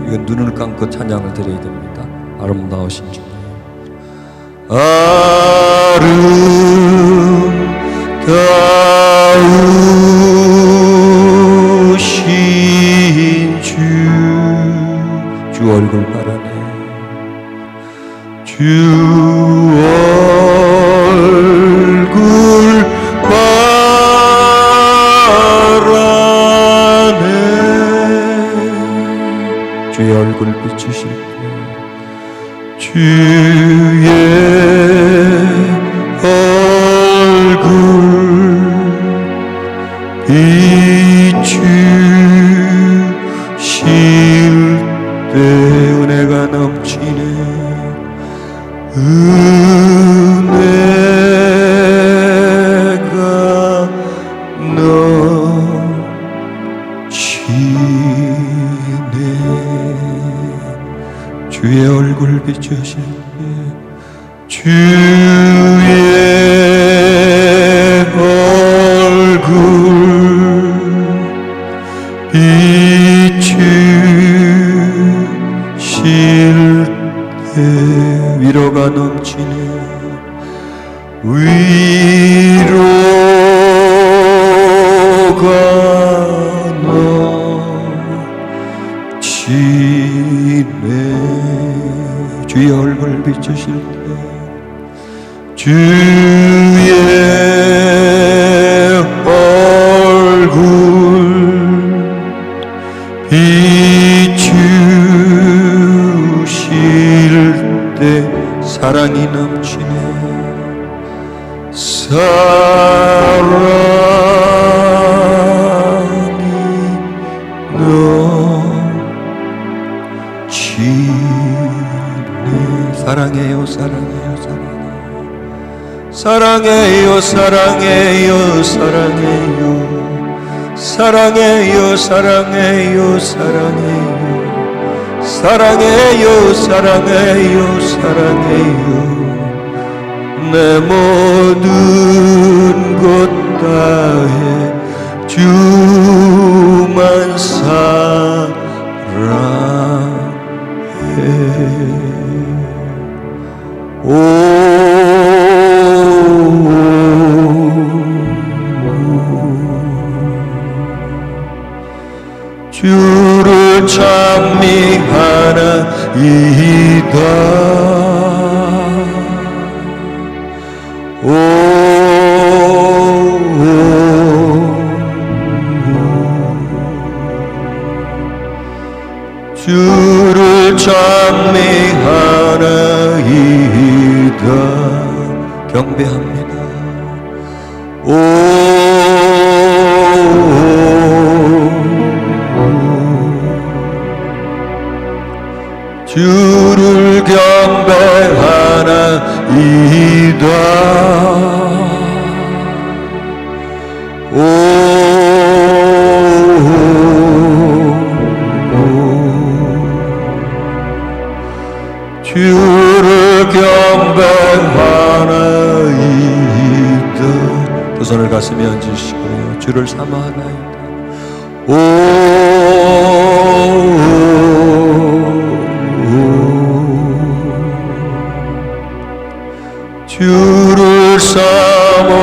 이건 눈을 감고 찬양을 드려야 됩니다. 아름다우신 주님, 아름다우신 주 얼굴 바라네. 주 얼굴 바라네. 주의 얼굴 비추실 때 주의 얼굴 비추실 때 은혜가 넘치네. 은혜가 넘치네. 주의 얼굴 비추실 때 주의 얼굴 비추실 때 위로가 넘치네. 위로가 넘치네. 주의 얼굴 비추실 때 주의 얼굴 비추실 때 사랑이 넘치네. 사랑이 넘치네. 사랑해요, 사랑해요, 사랑해요, 사랑해요, 사랑해요, 사랑해요, 사랑해요, 사랑해요, 사랑해요, 사랑해요, 사랑해요. 내 모든 것 다해 주만 사랑해. 주를 찬미하나이다. 주를 찬미하나이다. 경배합니다. 주를 경배하나이다. 주를 경배하나이다. 두 손을 가슴에 얹으시고요. 주를 삼아하나이다. 주를 사모하나이다.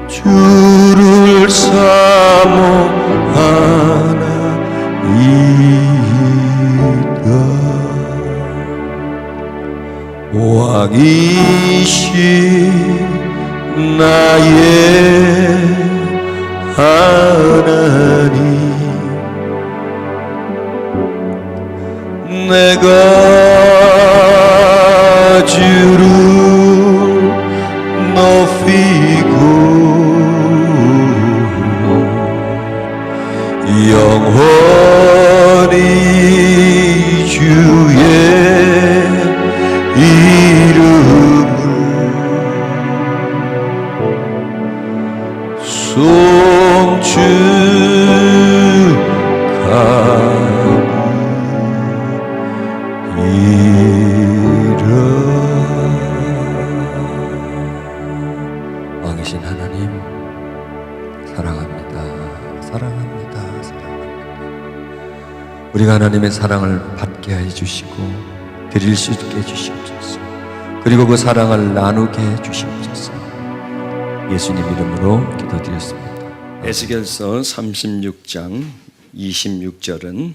주를 사모하나이다. 왕이신 나의 하나님, 내가 주를 높이고 영원히 주의 이름을 왕이신 하나님, 사랑합니다. 사랑합니다. 사랑합니다. 우리가 하나님의 사랑을 받게 해 주시고 드릴 수 있게 해 주시옵소서. 그리고 그 사랑을 나누게 해 주시옵소서. 예수님 이름으로 기도드렸습니다. 에스겔서 36장 26절은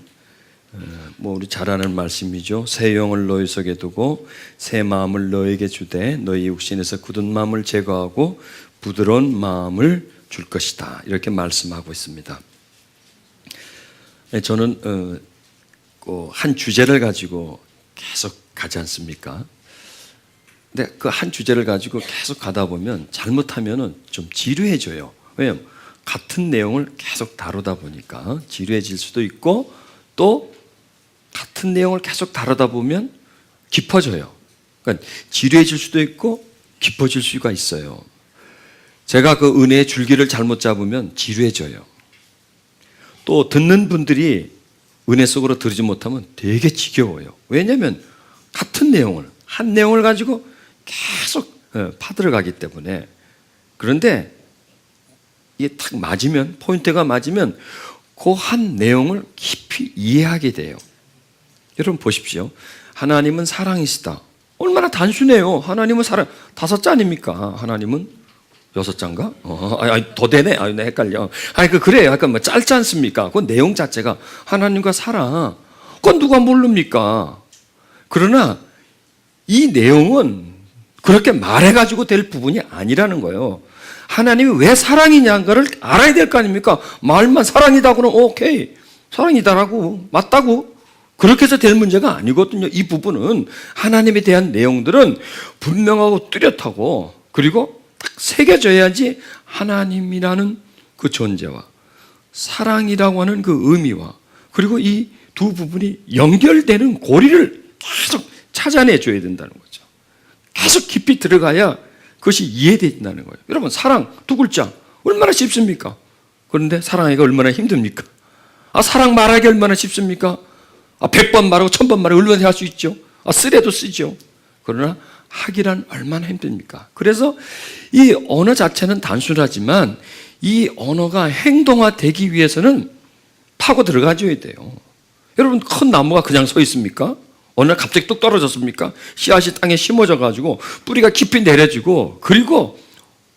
우리 잘 아는 말씀이죠. 새 영을 너희 속에 두고 새 마음을 너에게 주되 너희 육신에서 굳은 마음을 제거하고 부드러운 마음을 줄 것이다. 이렇게 말씀하고 있습니다. 저는 한 주제를 가지고 계속 가지 않습니까? 근데 그 한 주제를 가지고 계속 가다 보면 잘못하면 좀 지루해져요. 왜냐하면 같은 내용을 계속 다루다 보니까 지루해질 수도 있고, 또 같은 내용을 계속 다루다 보면 깊어져요. 그러니까 지루해질 수도 있고 깊어질 수가 있어요. 제가 그 은혜의 줄기를 잘못 잡으면 지루해져요. 또 듣는 분들이 은혜 속으로 들지 못하면 되게 지겨워요. 왜냐하면 같은 내용을, 한 내용을 가지고 계속 파들어가기 때문에. 그런데 이게 딱 맞으면, 포인트가 맞으면 그 한 내용을 깊이 이해하게 돼요. 여러분 보십시오. 하나님은 사랑이시다. 얼마나 단순해요. 하나님은 사랑. 5자 아닙니까? 하나님은 6자인가? 더 되네. 나 헷갈려. 그래요. 약간 짧지 않습니까? 그 내용 자체가 하나님과 사랑. 그건 누가 모릅니까? 그러나 이 내용은 그렇게 말해가지고 될 부분이 아니라는 거예요. 하나님이 왜 사랑이냐는 알아야 될 거 아닙니까? 말만 사랑이다 그러면 오케이. 사랑이다라고, 맞다고. 그렇게 해서 될 문제가 아니거든요. 이 부분은 하나님에 대한 내용들은 분명하고 뚜렷하고, 그리고 딱 새겨져야지 하나님이라는 그 존재와 사랑이라고 하는 그 의미와, 그리고 이 두 부분이 연결되는 고리를 계속 찾아내줘야 된다는 거죠. 계속 깊이 들어가야 그것이 이해된다는 거예요. 여러분, 사랑 두 글자 얼마나 쉽습니까? 그런데 사랑하기가 얼마나 힘듭니까? 사랑 말하기 얼마나 쉽습니까? 100번 말하고 1000번 말하고 얼마나 할 수 있죠? 쓰래도 쓰죠. 그러나 하기란 얼마나 힘듭니까? 그래서 이 언어 자체는 단순하지만 이 언어가 행동화되기 위해서는 파고 들어가줘야 돼요. 여러분, 큰 나무가 그냥 서 있습니까? 어느 날 갑자기 뚝 떨어졌습니까? 씨앗이 땅에 심어져 가지고 뿌리가 깊이 내려지고, 그리고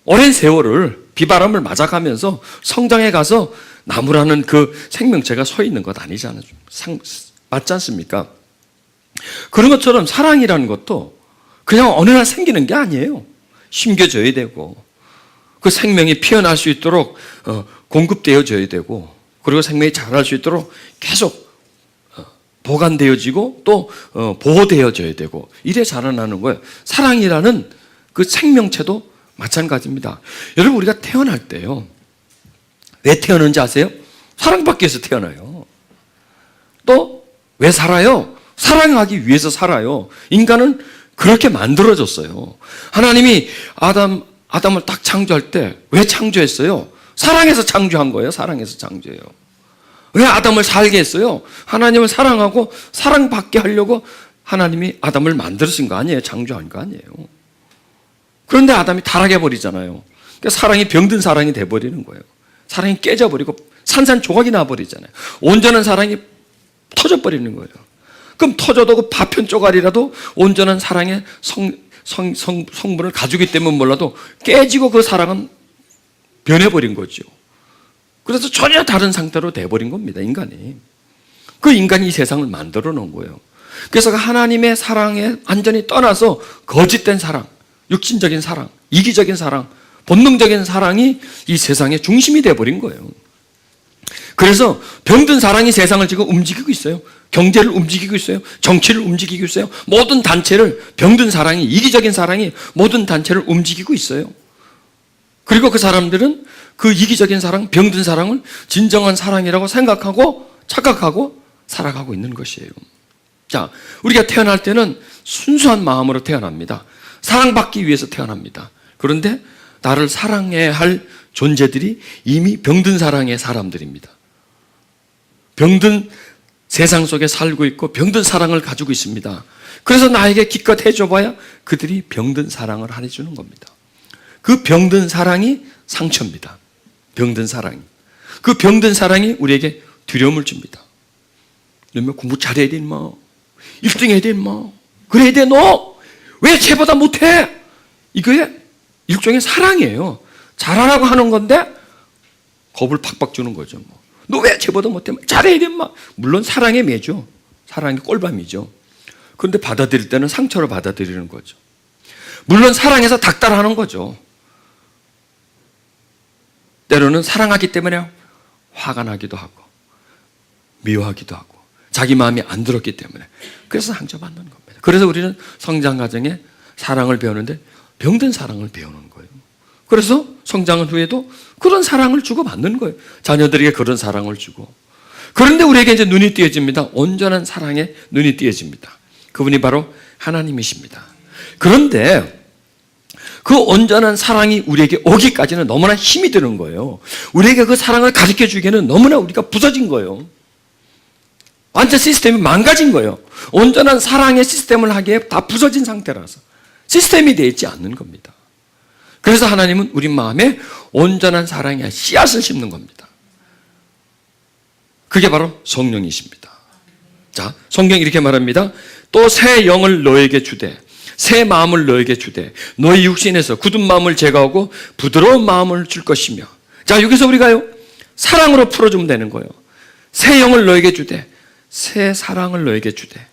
오랜 세월을 비바람을 맞아가면서 성장해 가서 나무라는 그 생명체가 서 있는 것 아니잖아요. 맞지 않습니까? 그런 것처럼 사랑이라는 것도 그냥 어느 날 생기는 게 아니에요. 심겨져야 되고, 그 생명이 피어날 수 있도록 공급되어져야 되고, 그리고 생명이 자랄 수 있도록 계속 보관되어지고 또 보호되어져야 되고, 이래 자라나는 거예요. 사랑이라는 그 생명체도 마찬가지입니다. 여러분, 우리가 태어날 때요, 왜 태어났는지 아세요? 사랑받기 위해서 태어나요. 또 왜 살아요? 사랑하기 위해서 살아요. 인간은 그렇게 만들어졌어요. 하나님이 아담을 딱 창조할 때 왜 창조했어요? 사랑해서 창조한 거예요. 사랑해서 창조해요. 왜 아담을 살게 했어요? 하나님을 사랑하고 사랑받게 하려고 하나님이 아담을 만드신 거 아니에요? 창조한 거 아니에요? 그런데 아담이 타락해 버리잖아요. 그러니까 사랑이 병든 사랑이 돼버리는 거예요. 사랑이 깨져버리고 산산조각이 나버리잖아요. 온전한 사랑이 터져버리는 거예요. 그럼 터져도 그 파편 쪼가리라도 온전한 사랑의 성분을 가지기 때문에 몰라도 깨지고 그 사랑은 변해버린 거죠. 그래서 전혀 다른 상태로 돼버린 겁니다, 인간이. 그 인간이 이 세상을 만들어 놓은 거예요. 그래서 하나님의 사랑에 완전히 떠나서 거짓된 사랑, 육신적인 사랑, 이기적인 사랑, 본능적인 사랑이 이 세상의 중심이 되어버린 거예요. 그래서 병든 사랑이 세상을 지금 움직이고 있어요. 경제를 움직이고 있어요. 정치를 움직이고 있어요. 모든 단체를, 병든 사랑이, 이기적인 사랑이 모든 단체를 움직이고 있어요. 그리고 그 사람들은 그 이기적인 사랑, 병든 사랑을 진정한 사랑이라고 생각하고 착각하고 살아가고 있는 것이에요. 자, 우리가 태어날 때는 순수한 마음으로 태어납니다. 사랑받기 위해서 태어납니다. 그런데 나를 사랑해야 할 존재들이 이미 병든 사랑의 사람들입니다. 병든 세상 속에 살고 있고 병든 사랑을 가지고 있습니다. 그래서 나에게 기껏 해줘봐야 그들이 병든 사랑을 해주는 겁니다. 그 병든 사랑이 상처입니다. 병든 사랑이. 그 병든 사랑이 우리에게 두려움을 줍니다. 너면 공부 잘해야 돼 임마. 1등 해야 돼 임마. 그래야 돼 너. 왜 쟤보다 못해? 이게 일종의 사랑이에요. 잘하라고 하는 건데 겁을 팍팍 주는 거죠. 너 왜 쟤보다 못해? 잘해야 돼 임마. 물론 사랑의 매죠. 사랑의 꼴밤이죠. 그런데 받아들일 때는 상처로 받아들이는 거죠. 물론 사랑해서 닥달하는 거죠. 때로는 사랑하기 때문에 화가 나기도 하고 미워하기도 하고 자기 마음이 안 들었기 때문에 그래서 상처받는 겁니다. 그래서 우리는 성장 과정에 사랑을 배우는데 병든 사랑을 배우는 거예요. 그래서 성장 후에도 그런 사랑을 주고받는 거예요. 자녀들에게 그런 사랑을 주고. 그런데 우리에게 이제 눈이 띄어집니다. 온전한 사랑에 눈이 띄어집니다. 그분이 바로 하나님이십니다. 그런데 그 온전한 사랑이 우리에게 오기까지는 너무나 힘이 드는 거예요. 우리에게 그 사랑을 가르쳐 주기에는 너무나 우리가 부서진 거예요. 완전 시스템이 망가진 거예요. 온전한 사랑의 시스템을 하기에 다 부서진 상태라서 시스템이 되어 있지 않는 겁니다. 그래서 하나님은 우리 마음에 온전한 사랑의 씨앗을 심는 겁니다. 그게 바로 성령이십니다. 자, 성경이 이렇게 말합니다. 또 새 영을 너에게 주되 새 마음을 너에게 주되 너의 육신에서 굳은 마음을 제거하고 부드러운 마음을 줄 것이며. 자, 여기서 우리가요 사랑으로 풀어주면 되는 거예요. 새 영을 너에게 주되 새 사랑을 너에게 주되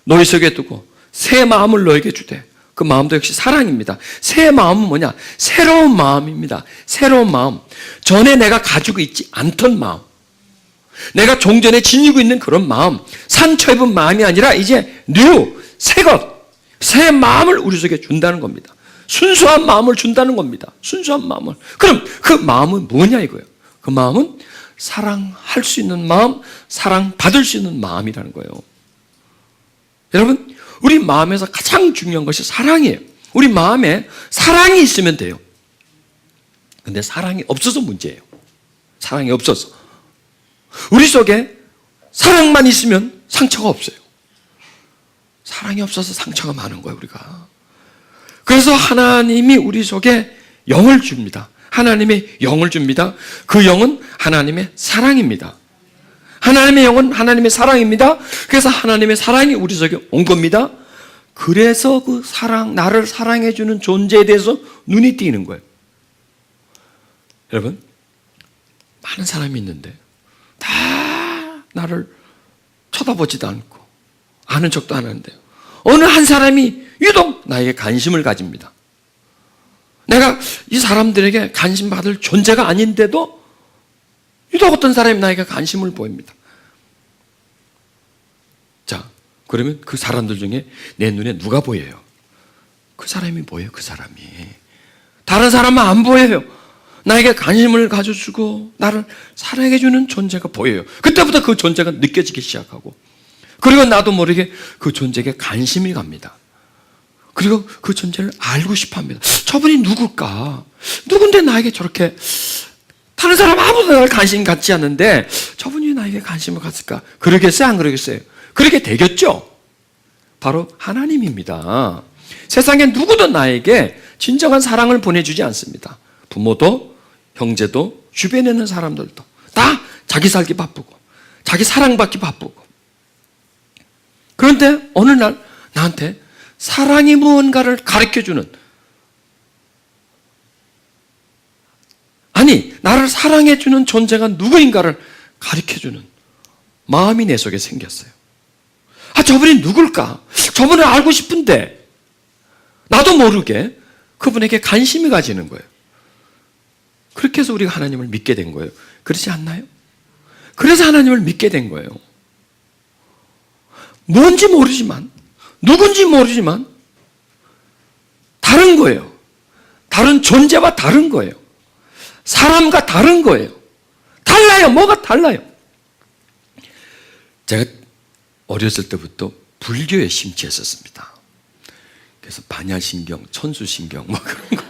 너희 속에 두고 새 마음을 너에게 주되. 그 마음도 역시 사랑입니다. 새 마음은 뭐냐? 새로운 마음입니다. 새로운 마음. 전에 내가 가지고 있지 않던 마음. 내가 종전에 지니고 있는 그런 마음. 상처 입은 마음이 아니라 이제 뉴, 새 것, 새 마음을 우리 속에 준다는 겁니다. 순수한 마음을 준다는 겁니다. 순수한 마음을. 그럼 그 마음은 뭐냐 이거예요. 그 마음은 사랑할 수 있는 마음, 사랑받을 수 있는 마음이라는 거예요. 여러분, 우리 마음에서 가장 중요한 것이 사랑이에요. 우리 마음에 사랑이 있으면 돼요. 근데 사랑이 없어서 문제예요. 사랑이 없어서. 우리 속에 사랑만 있으면 상처가 없어요. 사랑이 없어서 상처가 많은 거예요, 우리가. 그래서 하나님이 우리 속에 영을 줍니다. 하나님의 영을 줍니다. 그 영은 하나님의 사랑입니다. 하나님의 영은 하나님의 사랑입니다. 그래서 하나님의 사랑이 우리 속에 온 겁니다. 그래서 그 사랑, 나를 사랑해주는 존재에 대해서 눈이 띄는 거예요. 여러분, 많은 사람이 있는데 다 나를 쳐다보지도 않고 아는 척도 안 하는데요. 어느 한 사람이 유독 나에게 관심을 가집니다. 내가 이 사람들에게 관심 받을 존재가 아닌데도 유독 어떤 사람이 나에게 관심을 보입니다. 자, 그러면 그 사람들 중에 내 눈에 누가 보여요? 그 사람이 보여요, 그 사람이. 다른 사람은 안 보여요. 나에게 관심을 가져주고 나를 사랑해주는 존재가 보여요. 그때부터 그 존재가 느껴지기 시작하고, 그리고 나도 모르게 그 존재에게 관심이 갑니다. 그리고 그 존재를 알고 싶어 합니다. 저분이 누굴까? 누군데 나에게 저렇게, 다른 사람 아무도 나를 관심 갖지 않는데 저분이 나에게 관심을 갖을까? 그러겠어요? 안 그러겠어요? 그렇게 되겠죠? 바로 하나님입니다. 세상에 누구도 나에게 진정한 사랑을 보내주지 않습니다. 부모도, 형제도, 주변에 있는 사람들도 다 자기 살기 바쁘고 자기 사랑받기 바쁘고. 그런데 어느 날 나한테 사랑이 무언가를 가르쳐주는, 아니 나를 사랑해주는 존재가 누구인가를 가르쳐주는 마음이 내 속에 생겼어요. 저분이 누굴까? 저분을 알고 싶은데 나도 모르게 그분에게 관심이 가지는 거예요. 그렇게 해서 우리가 하나님을 믿게 된 거예요. 그렇지 않나요? 그래서 하나님을 믿게 된 거예요. 뭔지 모르지만, 누군지 모르지만 다른 거예요. 다른 존재와 다른 거예요. 사람과 다른 거예요. 달라요. 뭐가 달라요? 제가 어렸을 때부터 불교에 심취했었습니다. 그래서 반야신경, 천수신경 뭐 그런 거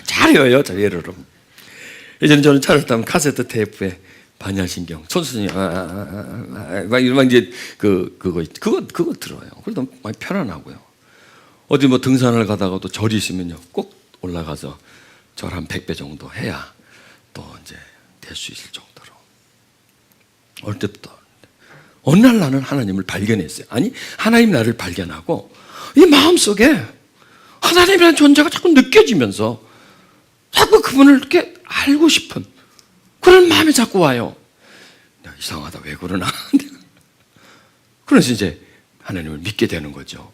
잘 외워요. 저 예를 들면 예전에 저는 차를 타면 카세트 테이프에 반야신경, 천수신경 막 이러면 이제 그거 들어요. 그래도 많이 편안하고요. 어디 뭐 등산을 가다가도 절이 있으면요 꼭 올라가서 절 한 100배 정도 해야 또 이제 될 수 있을 정도로 어릴 때부터. 어느 날 나는 하나님을 발견했어요. 아니, 하나님 나를 발견하고 이 마음속에 하나님이라는 존재가 자꾸 느껴지면서 자꾸 그분을 이렇게 알고 싶은 그런 마음이 자꾸 와요. 이상하다, 왜 그러나. 그래서 이제 하나님을 믿게 되는 거죠.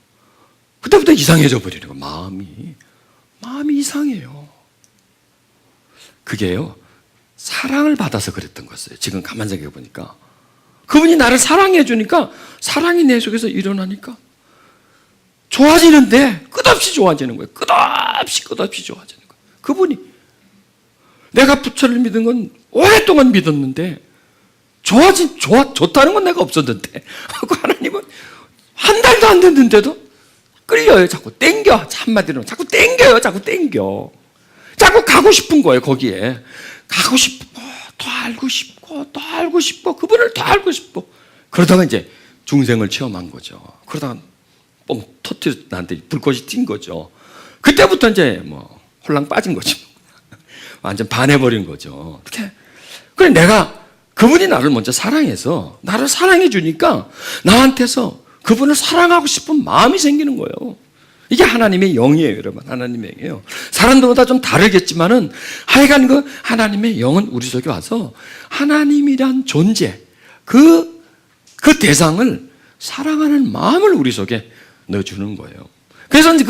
그때부터 이상해져 버리는 거예요. 마음이 이상해요. 그게요, 사랑을 받아서 그랬던 거였어요. 지금 가만 생각해 보니까 그분이 나를 사랑해 주니까 사랑이 내 속에서 일어나니까 좋아지는데 끝없이 좋아지는 거예요. 끝없이 좋아지는 거예요. 그분이 내가 부처를 믿은 건 오랫동안 믿었는데 좋다는 건 내가 없었는데 하나님은 한 달도 안 됐는데도 끌려요. 자꾸 땡겨. 한마디로 자꾸 땡겨요. 자꾸 가고 싶은 거예요. 거기에 가고 싶고 더 알고 싶고 그분을 더 알고 싶고 그러다가 이제 중생을 체험한 거죠. 그러다가 뻥 터뜨려 나한테 불꽃이 튄 거죠. 그때부터 이제 뭐 홀랑 빠진 거죠. 완전 반해버린 거죠. 어떻게? 그래 내가 그분이 나를 먼저 사랑해서 나를 사랑해 주니까 나한테서 그분을 사랑하고 싶은 마음이 생기는 거예요. 이게 하나님의 영이에요, 여러분. 하나님의 영이에요. 사람들보다 좀 다르겠지만은 하여간 그 하나님의 영은 우리 속에 와서 하나님이란 존재, 그 대상을 사랑하는 마음을 우리 속에 넣어주는 거예요. 그래서 이제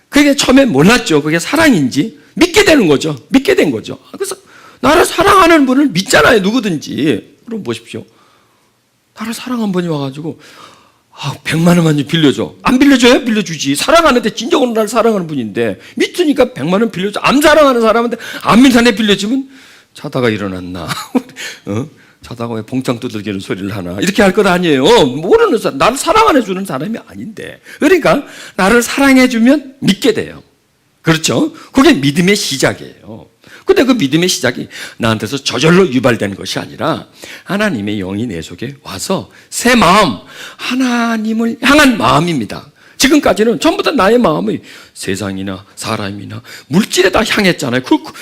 그게 처음에 몰랐죠. 그게 사랑인지 믿게 되는 거죠. 믿게 된 거죠. 그래서 나를 사랑하는 분을 믿잖아요, 누구든지. 그럼 보십시오. 나를 사랑한 분이 와가지고 100만 원만 좀 빌려줘. 안 빌려줘요? 빌려주지. 사랑하는데 진정으로 나를 사랑하는 분인데 믿으니까 100만 원 빌려줘. 안 사랑하는 사람한테 안 믿는데 빌려주면 자다가 일어났나? 자다가 왜 봉창 두들기는 소리를 하나? 이렇게 할 것 아니에요. 모르는 사람, 나를 사랑해 주는 사람이 아닌데. 그러니까 나를 사랑해 주면 믿게 돼요. 그렇죠? 그게 믿음의 시작이에요. 근데 그 믿음의 시작이 나한테서 저절로 유발된 것이 아니라 하나님의 영이 내 속에 와서 새 마음, 하나님을 향한 마음입니다. 지금까지는 전부 다 나의 마음이 세상이나 사람이나 물질에 다 향했잖아요.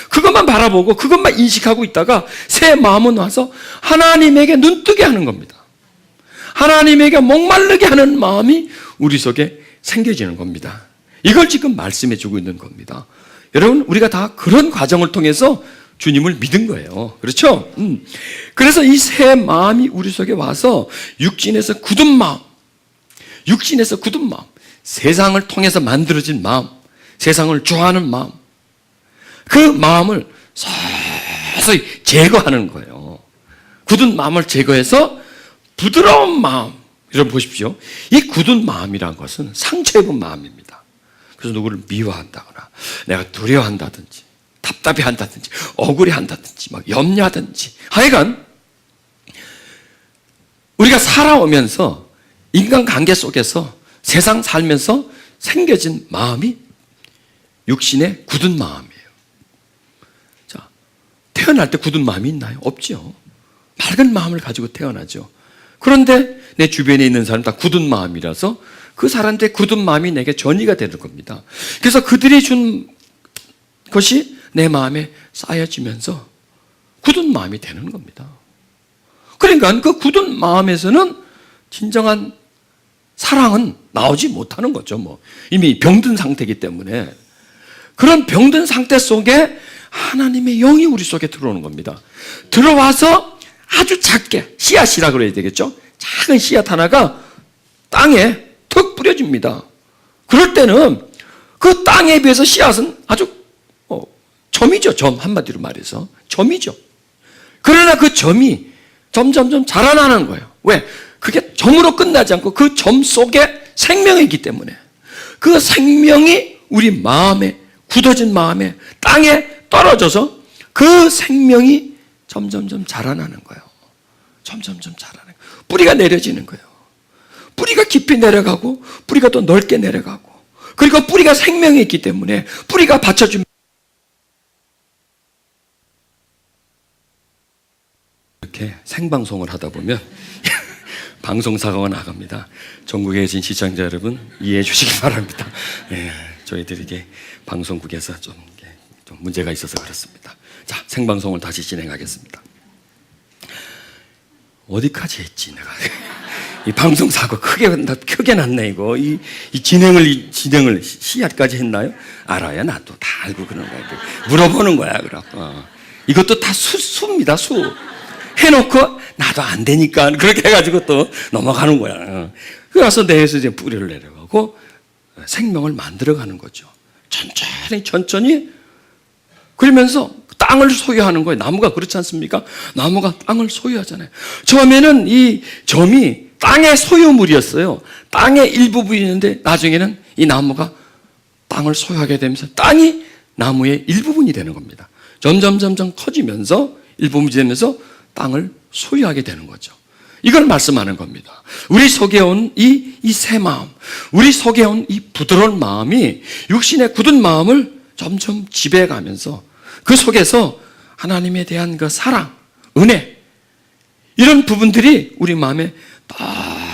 그것만 바라보고 그것만 인식하고 있다가 새 마음은 와서 하나님에게 눈뜨게 하는 겁니다. 하나님에게 목마르게 하는 마음이 우리 속에 생겨지는 겁니다. 이걸 지금 말씀해 주고 있는 겁니다. 여러분, 우리가 다 그런 과정을 통해서 주님을 믿은 거예요. 그렇죠? 그래서 이 새 마음이 우리 속에 와서 육신에서 굳은 마음, 세상을 통해서 만들어진 마음, 세상을 좋아하는 마음, 그 마음을 서서히 제거하는 거예요. 굳은 마음을 제거해서 부드러운 마음, 여러분 보십시오. 이 굳은 마음이란 것은 상처 입은 마음입니다. 그래서 누구를 미워한다거나 내가 두려워한다든지 답답해한다든지 억울해한다든지 막 염려하든지 하여간 우리가 살아오면서 인간관계 속에서 세상 살면서 생겨진 마음이 육신의 굳은 마음이에요. 자, 태어날 때 굳은 마음이 있나요? 없죠. 맑은 마음을 가지고 태어나죠. 그런데 내 주변에 있는 사람 다 굳은 마음이라서 그 사람들의 굳은 마음이 내게 전이가 되는 겁니다. 그래서 그들이 준 것이 내 마음에 쌓여지면서 굳은 마음이 되는 겁니다. 그러니까 그 굳은 마음에서는 진정한 사랑은 나오지 못하는 거죠. 뭐 이미 병든 상태이기 때문에 그런 병든 상태 속에 하나님의 영이 우리 속에 들어오는 겁니다. 들어와서 아주 작게 씨앗이라 그래야 되겠죠. 작은 씨앗 하나가 땅에 턱 뿌려집니다. 그럴 때는 그 땅에 비해서 씨앗은 아주 점이죠. 점, 한마디로 말해서 점이죠. 그러나 그 점이 점점점 자라나는 거예요. 왜? 그게 점으로 끝나지 않고 그 점 속에 생명이 있기 때문에 그 생명이 우리 마음에, 굳어진 마음에 땅에 떨어져서 그 생명이 점점점 자라나는 거예요. 점점점 자라나는 거예요. 뿌리가 내려지는 거예요. 뿌리가 깊이 내려가고 뿌리가 또 넓게 내려가고, 그리고 뿌리가 생명이 있기 때문에 뿌리가 받쳐줍니다. 이렇게 생방송을 하다 보면 방송사고가 나갑니다. 전국에 계신 시청자 여러분 이해해 주시기 바랍니다. 예, 저희들이 이게 방송국에서 좀 문제가 있어서 그렇습니다. 자, 생방송을 다시 진행하겠습니다. 어디까지 했지 내가? 이 방송사고 크게 났네 이거. 이 진행을 씨앗까지 했나요? 알아요. 나도 다 알고 그런 거야. 물어보는 거야. 그럼 이것도 다 수입니다. 수. 해놓고 나도 안 되니까 그렇게 해가지고 또 넘어가는 거야. 그래서 내에서 이제 뿌리를 내려가고 생명을 만들어가는 거죠. 천천히 그러면서 땅을 소유하는 거예요. 나무가 그렇지 않습니까? 나무가 땅을 소유하잖아요. 처음에는 이 점이 땅의 소유물이었어요. 땅의 일부분이었는데 나중에는 이 나무가 땅을 소유하게 되면서 땅이 나무의 일부분이 되는 겁니다. 점점 커지면서 일부분이 되면서 땅을 소유하게 되는 거죠. 이걸 말씀하는 겁니다. 우리 속에 온 이 새 마음, 우리 속에 온 이 부드러운 마음이 육신의 굳은 마음을 점점 지배해가면서 그 속에서 하나님에 대한 그 사랑, 은혜, 이런 부분들이 우리 마음에 더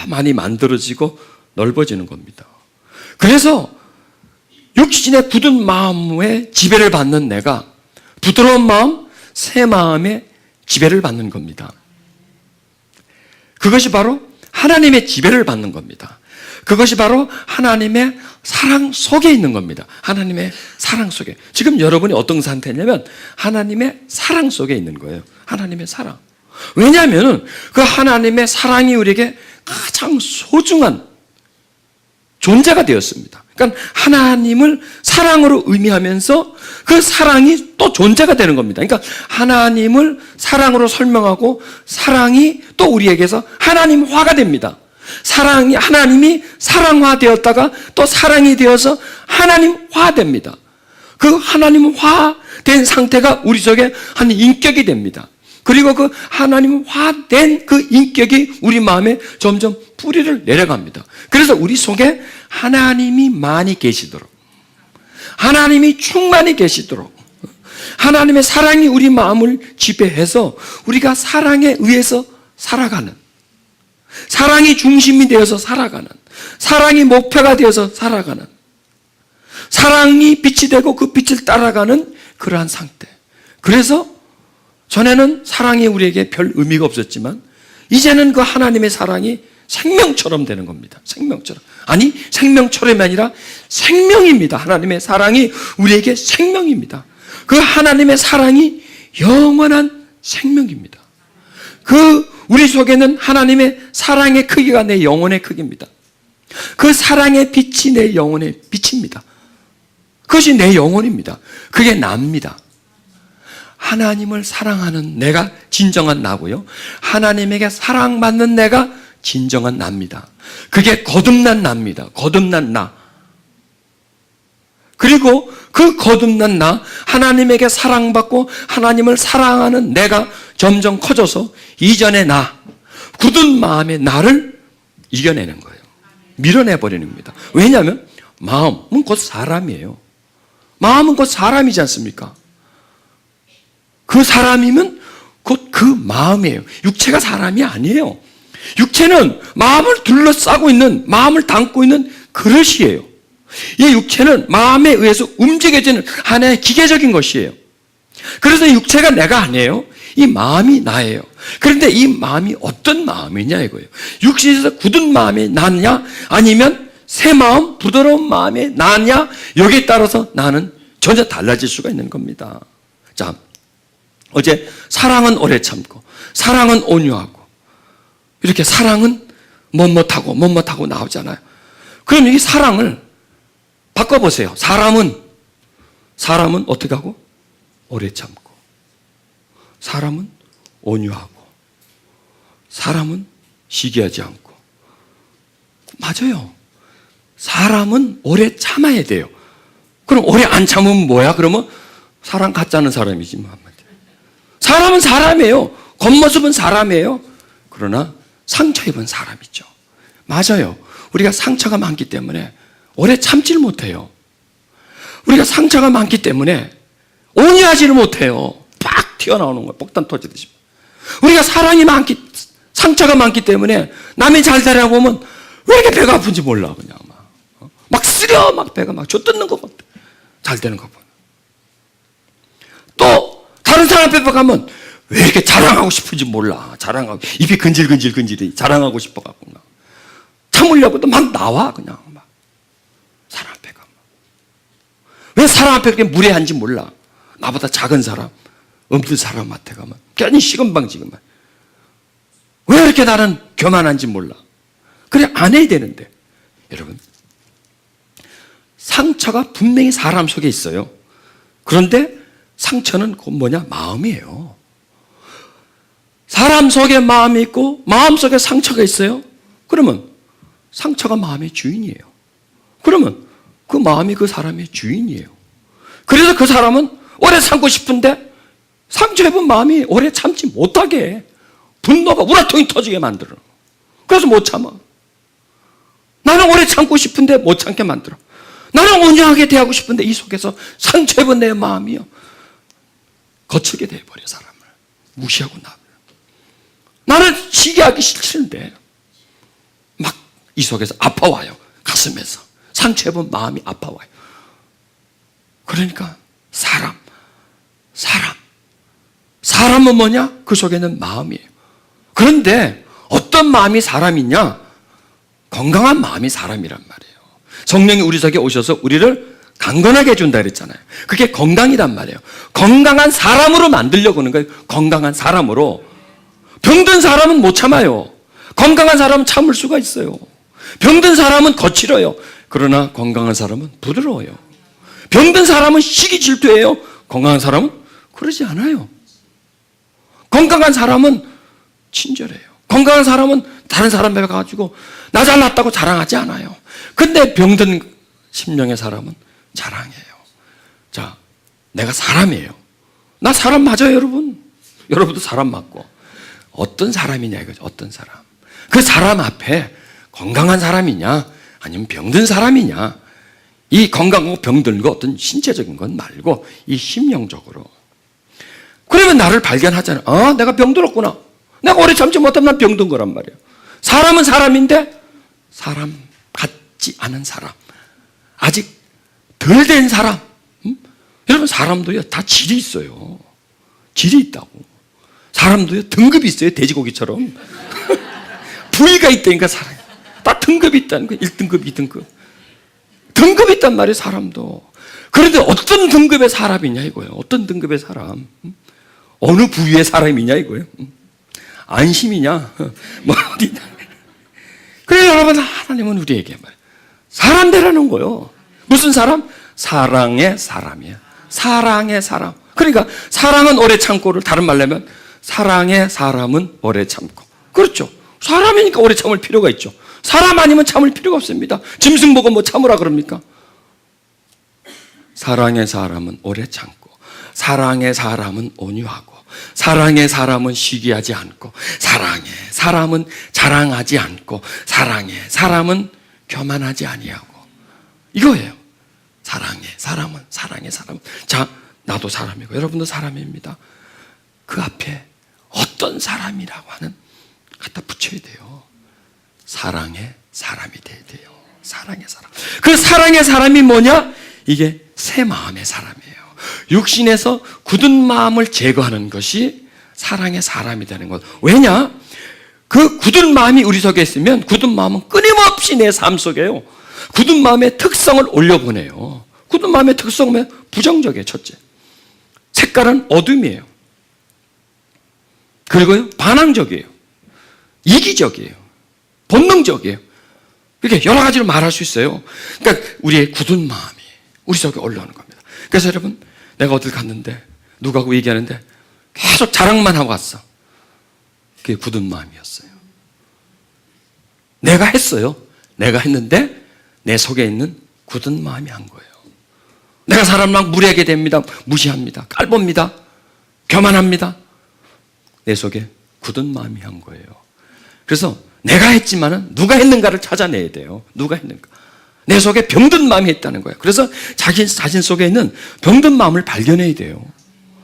많이 만들어지고 넓어지는 겁니다. 그래서 육신의 굳은 마음의 지배를 받는 내가 부드러운 마음, 새 마음의 지배를 받는 겁니다. 그것이 바로 하나님의 지배를 받는 겁니다. 그것이 바로 하나님의 사랑 속에 있는 겁니다. 하나님의 사랑 속에. 지금 여러분이 어떤 상태냐면 하나님의 사랑 속에 있는 거예요. 하나님의 사랑. 왜냐하면 그 하나님의 사랑이 우리에게 가장 소중한 존재가 되었습니다. 그러니까 하나님을 사랑으로 의미하면서 그 사랑이 또 존재가 되는 겁니다. 그러니까 하나님을 사랑으로 설명하고 사랑이 또 우리에게서 하나님화가 됩니다. 사랑이, 하나님이 사랑화되었다가 또 사랑이 되어서 하나님화됩니다. 그 하나님화된 상태가 우리 속에 한 인격이 됩니다. 그리고 그 하나님화된 그 인격이 우리 마음에 점점 뿌리를 내려갑니다. 그래서 우리 속에 하나님이 많이 계시도록, 하나님이 충만히 계시도록, 하나님의 사랑이 우리 마음을 지배해서 우리가 사랑에 의해서 살아가는, 사랑이 중심이 되어서 살아가는, 사랑이 목표가 되어서 살아가는, 사랑이 빛이 되고 그 빛을 따라가는 그러한 상태. 그래서 전에는 사랑이 우리에게 별 의미가 없었지만 이제는 그 하나님의 사랑이 생명처럼 되는 겁니다. 생명처럼. 아니, 생명처럼이 아니라 생명입니다. 하나님의 사랑이 우리에게 생명입니다. 그 하나님의 사랑이 영원한 생명입니다. 그 우리 속에는 하나님의 사랑의 크기가 내 영혼의 크기입니다. 그 사랑의 빛이 내 영혼의 빛입니다. 그것이 내 영혼입니다. 그게 나입니다. 하나님을 사랑하는 내가 진정한 나고요. 하나님에게 사랑받는 내가 진정한 나입니다. 그게 거듭난 나입니다. 거듭난 나. 그리고 그 거듭난 나, 하나님에게 사랑받고 하나님을 사랑하는 내가 점점 커져서 이전의 나, 굳은 마음의 나를 이겨내는 거예요. 밀어내버리는 겁니다. 왜냐하면 마음은 곧 사람이에요. 마음은 곧 사람이지 않습니까? 그 사람이면 곧 그 마음이에요. 육체가 사람이 아니에요. 육체는 마음을 둘러싸고 있는, 마음을 담고 있는 그릇이에요. 이 육체는 마음에 의해서 움직여지는 하나의 기계적인 것이에요. 그래서 육체가 내가 아니에요. 이 마음이 나예요. 그런데 이 마음이 어떤 마음이냐 이거예요. 육신에서 굳은 마음이 나냐 아니면 새 마음, 부드러운 마음이 나냐, 여기에 따라서 나는 전혀 달라질 수가 있는 겁니다. 자, 어제 사랑은 오래 참고 사랑은 온유하고, 이렇게 사랑은 못하고 나오잖아요. 그럼 이 사랑을 바꿔보세요. 사람은 어떻게 하고? 오래 참고. 사람은 온유하고. 사람은 시기하지 않고. 맞아요. 사람은 오래 참아야 돼요. 그럼 오래 안 참으면 뭐야? 그러면 사랑 가짜는 사람이지 뭐. 사람은 사람이에요. 겉모습은 사람이에요. 그러나 상처 입은 사람이죠. 맞아요. 우리가 상처가 많기 때문에 오래 참지를 못해요. 우리가 상처가 많기 때문에 온유하지를 못해요. 팍 튀어나오는 거예요. 폭탄 터지듯이. 우리가 상처가 많기 때문에 남이 잘 살아고 보면 왜 이렇게 배가 아픈지 몰라. 그냥 막 쓰려. 막 배가 막 좆뜯는 거 같아. 잘 되는 거 보면. 또 다른 사람 앞에 가면 왜 이렇게 자랑하고 싶은지 몰라. 자랑하고 입이 근질근질근질이 자랑하고 싶어갖고 참으려고도 막 나와. 그냥 막 사람 앞에 가면. 왜 사람 앞에 그렇게 무례한지 몰라. 나보다 작은 사람, 없는 사람한테 가면 괜히 시금방지금만. 왜 이렇게 나는 교만한지 몰라. 그래 안 해야 되는데. 여러분, 상처가 분명히 사람 속에 있어요. 그런데 상처는 곧 뭐냐? 마음이에요. 사람 속에 마음이 있고 마음 속에 상처가 있어요. 그러면 상처가 마음의 주인이에요. 그러면 그 마음이 그 사람의 주인이에요. 그래서 그 사람은 오래 참고 싶은데 상처 입은 마음이 오래 참지 못하게 해. 분노가 우라통이 터지게 만들어. 그래서 못 참아. 나는 오래 참고 싶은데 못 참게 만들어. 나는 온유하게 대하고 싶은데 이 속에서 상처 입은 내 마음이요. 거칠게 돼버려 사람을. 무시하고 나를. 나는 시기하기 싫은데 막 이 속에서 아파와요. 가슴에서. 상처 입은 마음이 아파와요. 그러니까 사람은 뭐냐? 그 속에는 마음이에요. 그런데 어떤 마음이 사람이냐? 건강한 마음이 사람이란 말이에요. 성령이 우리 속에 오셔서 우리를 강건하게 해준다 그랬잖아요. 그게 건강이란 말이에요. 건강한 사람으로 만들려고 하는 거예요. 건강한 사람으로. 병든 사람은 못 참아요. 건강한 사람은 참을 수가 있어요. 병든 사람은 거칠어요. 그러나 건강한 사람은 부드러워요. 병든 사람은 시기 질투해요. 건강한 사람은 그러지 않아요. 건강한 사람은 친절해요. 건강한 사람은 다른 사람 앞에 가가지고 나 잘났다고 자랑하지 않아요. 근데 병든 심령의 사람은 자랑해요. 자, 내가 사람이에요. 나 사람 맞아요, 여러분. 여러분도 사람 맞고. 어떤 사람이냐 이거죠. 어떤 사람. 그 사람 앞에 건강한 사람이냐 아니면 병든 사람이냐. 이 건강하고 병든 거 어떤 신체적인 건 말고 이 심령적으로. 그러면 나를 발견하잖아. 내가 병들었구나. 내가 오래 참지 못하면 난 병든 거란 말이에요. 사람은 사람인데 사람 같지 않은 사람. 아직 덜 된 사람. 여러분 사람도요 다 질이 있어요. 질이 있다고. 사람도요 등급이 있어요. 돼지고기처럼. 부위가 있다니까 사람. 다 등급이 있다는 거예요. 1등급, 2등급. 등급이 있단 말이에요. 사람도. 그런데 어떤 등급의 사람이냐 이거예요. 어떤 등급의 사람. 어느 부위의 사람이냐 이거예요. 안심이냐 뭐 어디냐. 그래서 여러분 하나님은 우리에게 사람 되라는 거예요. 무슨 사람? 사랑의 사람이에요. 사랑의 사람. 그러니까 사랑은 오래 참고를 다른 말로 하면 사랑의 사람은 오래 참고. 그렇죠. 사람이니까 오래 참을 필요가 있죠. 사람 아니면 참을 필요가 없습니다. 짐승 보고 뭐 참으라 그럽니까? 사랑의 사람은 오래 참고, 사랑의 사람은 온유하고, 사랑의 사람은 시기하지 않고, 사랑의 사람은 자랑하지 않고, 사랑의 사람은 교만하지 아니하고. 이거예요. 사랑의 사람은. 자, 나도 사람이고 여러분도 사람입니다. 그 앞에 어떤 사람이라고 하는 갖다 붙여야 돼요. 사랑의 사람이 돼야 돼요. 사랑의 사람. 그 사랑의 사람이 뭐냐? 이게 새 마음의 사람이에요. 육신에서 굳은 마음을 제거하는 것이 사랑의 사람이 되는 것. 왜냐? 그 굳은 마음이 우리 속에 있으면 굳은 마음은 끊임없이 내 삶 속에요. 굳은 마음의 특성을 올려보내요. 굳은 마음의 특성은 부정적이에요. 첫째. 색깔은 어둠이에요. 그리고요, 반항적이에요. 이기적이에요. 본능적이에요. 이렇게 여러 가지로 말할 수 있어요. 그러니까 우리의 굳은 마음이 우리 속에 올라오는 겁니다. 그래서 여러분, 내가 어딜 갔는데 누구하고 얘기하는데 계속 자랑만 하고 왔어. 그게 굳은 마음이었어요. 내가 했어요. 내가 했는데 내 속에 있는 굳은 마음이 한 거예요. 내가 사람만 무례하게 됩니다. 무시합니다. 깔봅니다. 교만합니다. 내 속에 굳은 마음이 한 거예요. 그래서 내가 했지만은 누가 했는가를 찾아내야 돼요. 누가 했는가. 내 속에 병든 마음이 있다는 거예요. 그래서 자기 자신 속에 있는 병든 마음을 발견해야 돼요.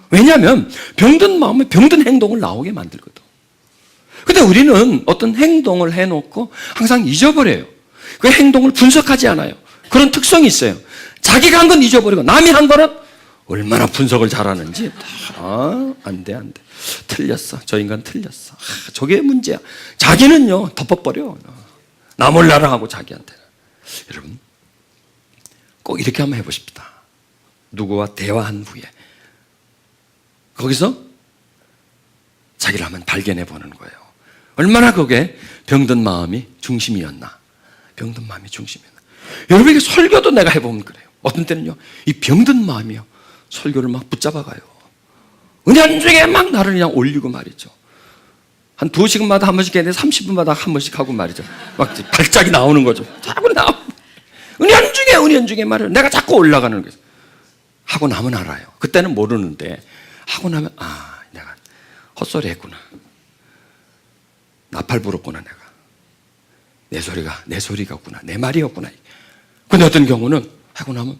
왜냐하면 병든 마음은 병든 행동을 나오게 만들거든. 근데 우리는 어떤 행동을 해놓고 항상 잊어버려요. 그 행동을 분석하지 않아요. 그런 특성이 있어요. 자기가 한 건 잊어버리고 남이 한 거는 얼마나 분석을 잘하는지 안 돼. 틀렸어. 저 인간 틀렸어. 저게 문제야. 자기는요 덮어버려. 나 몰라라 하고 자기한테는. 여러분 꼭 이렇게 한번 해보십시다. 누구와 대화한 후에 거기서 자기를 한번 발견해 보는 거예요. 얼마나 그게 병든 마음이 중심이었나. 병든 마음이 중심이었나. 여러분에게 설교도 내가 해보면 그래요. 어떤 때는요 이 병든 마음이요 설교를 막 붙잡아가요. 은연중에 막 나를 그냥 올리고 말이죠. 한 2시간마다 한 번씩 했는데 30분마다 한 번씩 하고 말이죠. 막 발작이 나오는 거죠. 자꾸 나오고 은연중에 말이에요. 내가 자꾸 올라가는 거예요. 하고 나면 알아요. 그때는 모르는데 하고 나면 내가 헛소리 했구나. 나팔 불었구나 내가. 내 소리가구나. 내 말이었구나. 근데 어떤 경우는 하고 나면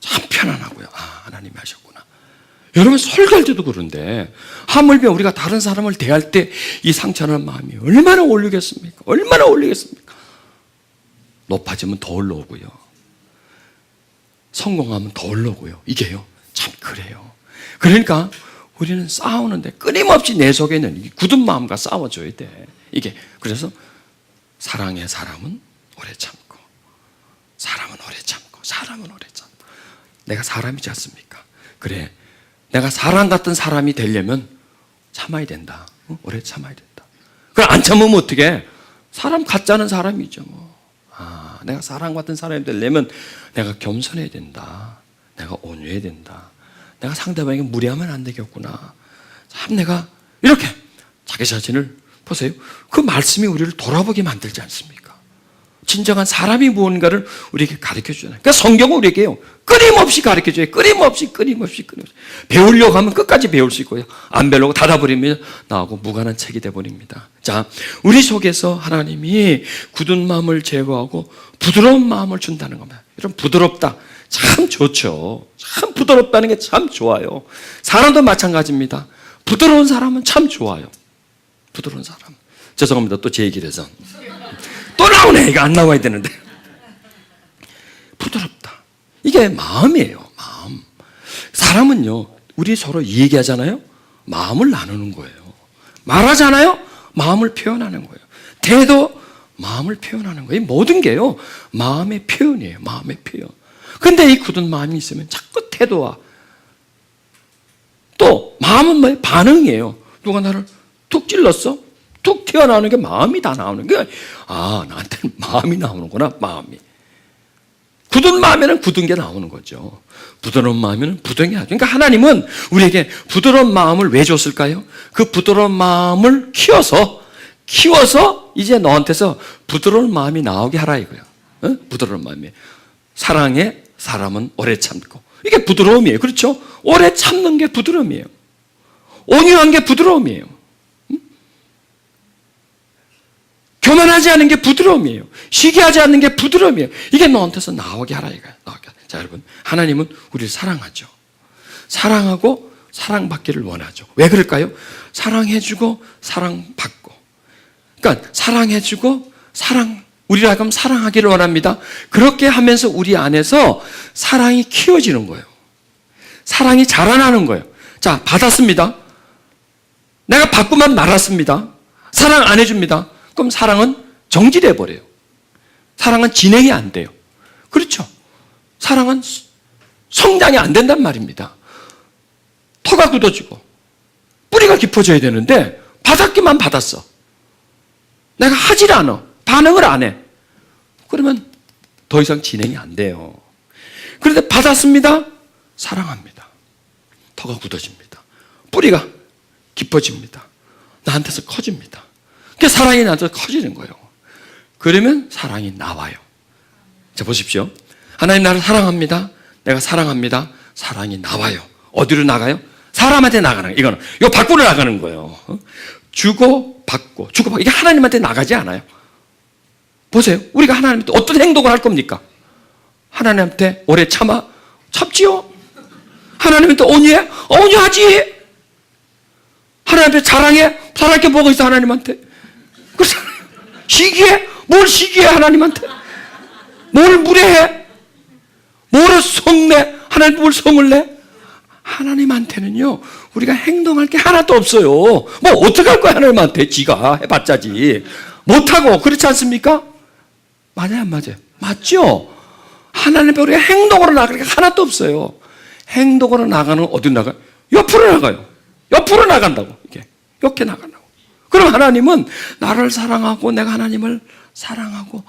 참 편안하고요. 하나님이 하셨구나. 여러분 설교할 때도 그런데 하물며 우리가 다른 사람을 대할 때 이 상처나는 마음이 얼마나 올리겠습니까? 얼마나 올리겠습니까? 높아지면 더 올라오고요. 성공하면 더 올라오고요. 이게요 참 그래요. 그러니까 우리는 싸우는데 끊임없이 내 속에 있는 이 굳은 마음과 싸워줘야 돼. 이게 그래서 사랑의 사람은 오래 참고 사람은 오래 참고 사람은 오래 참고. 내가 사람이지 않습니까? 그래 내가 사람 같은 사람이 되려면 참아야 된다. 오래 참아야 된다. 그럼 안 참으면 어떻게? 사람 같자는 사람이죠. 내가 사람 같은 사람이 되려면 내가 겸손해야 된다. 내가 온유해야 된다. 내가 상대방에게 무례하면 안 되겠구나. 참 내가 이렇게 자기 자신을 보세요. 그 말씀이 우리를 돌아보게 만들지 않습니까? 진정한 사람이 무언가를 우리에게 가르쳐 주잖아요. 그러니까 성경은 우리에게요 끊임없이 가르쳐 줘요. 끊임없이. 배우려고 하면 끝까지 배울 수 있고요. 안 배우려고 닫아버리면 나하고 무관한 책이 돼버립니다. 자, 우리 속에서 하나님이 굳은 마음을 제거하고 부드러운 마음을 준다는 겁니다. 여러분 부드럽다. 참 좋죠. 참 부드럽다는 게 참 좋아요. 사람도 마찬가지입니다. 부드러운 사람은 참 좋아요. 부드러운 사람. 죄송합니다. 또 제 얘기를 해서. 또 나오네. 이거 안 나와야 되는데. 부드럽다. 이게 마음이에요. 마음. 사람은요. 우리 서로 얘기하잖아요. 마음을 나누는 거예요. 말하잖아요. 마음을 표현하는 거예요. 대도 마음을 표현하는 거예요. 모든 게요. 마음의 표현이에요. 마음의 표현. 근데 이 굳은 마음이 있으면 자꾸 태도와 또 마음은 뭐예요? 반응이에요. 누가 나를 툭 찔렀어? 툭 튀어나오는 게 마음이 다 나오는 게 나한테는 마음이 나오는구나. 마음이. 굳은 마음에는 굳은 게 나오는 거죠. 부드러운 마음에는 부드러운 게 나오죠. 그러니까 하나님은 우리에게 부드러운 마음을 왜 줬을까요? 그 부드러운 마음을 키워서 이제 너한테서 부드러운 마음이 나오게 하라 이거예요. 부드러운 마음이. 사랑의 사람은 오래 참고. 이게 부드러움이에요. 그렇죠? 오래 참는 게 부드러움이에요. 온유한 게 부드러움이에요. 교만하지 않은 게 부드러움이에요. 시기하지 않는 게 부드러움이에요. 이게 너한테서 나오게 하라 이거예요. 자, 여러분, 하나님은 우리를 사랑하죠. 사랑하고 사랑받기를 원하죠. 왜 그럴까요? 사랑해주고 사랑받고. 그러니까 사랑해주고 우리가 그럼 사랑하기를 원합니다. 그렇게 하면서 우리 안에서 사랑이 키워지는 거예요. 사랑이 자라나는 거예요. 자, 받았습니다. 내가 받고만 말았습니다. 사랑 안 해줍니다. 그럼 사랑은 정지돼 버려요. 사랑은 진행이 안 돼요. 그렇죠? 사랑은 성장이 안 된단 말입니다. 터가 굳어지고 뿌리가 깊어져야 되는데 받았기만 받았어. 내가 하질 않아. 반응을 안 해. 그러면 더 이상 진행이 안 돼요. 그런데 받았습니다. 사랑합니다. 터가 굳어집니다. 뿌리가 깊어집니다. 나한테서 커집니다. 그게 사랑이 나한테서 커지는 거예요. 그러면 사랑이 나와요. 자, 보십시오. 하나님 나를 사랑합니다. 내가 사랑합니다. 사랑이 나와요. 어디로 나가요? 사람한테 나가는 거예요. 이거는. 이거 밖으로 나가는 거예요. 주고 받고 주고 받고. 이게 하나님한테 나가지 않아요. 보세요. 우리가 하나님한테 어떤 행동을 할 겁니까? 하나님한테 오래 참지요. 하나님한테 온유해? 온유하지. 하나님한테 사랑할 게 뭐가 있어 하나님한테? 그래서 시기해? 뭘 시기해 하나님한테? 뭘 무례해? 뭘 성내? 하나님 뭘 성을 내? 하나님한테는요, 우리가 행동할 게 하나도 없어요. 뭐 어떡할 거야 하나님한테? 지가 해봤자지. 못하고. 그렇지 않습니까? 맞아요 안 맞아요? 맞죠? 하나님 앞에 우리가 행동으로 나갈 게 하나도 없어요. 행동으로 나가는 어디로 나가요? 옆으로 나가요. 옆으로 나간다고. 이렇게 나간다고. 그럼 하나님은 나를 사랑하고 내가 하나님을 사랑하고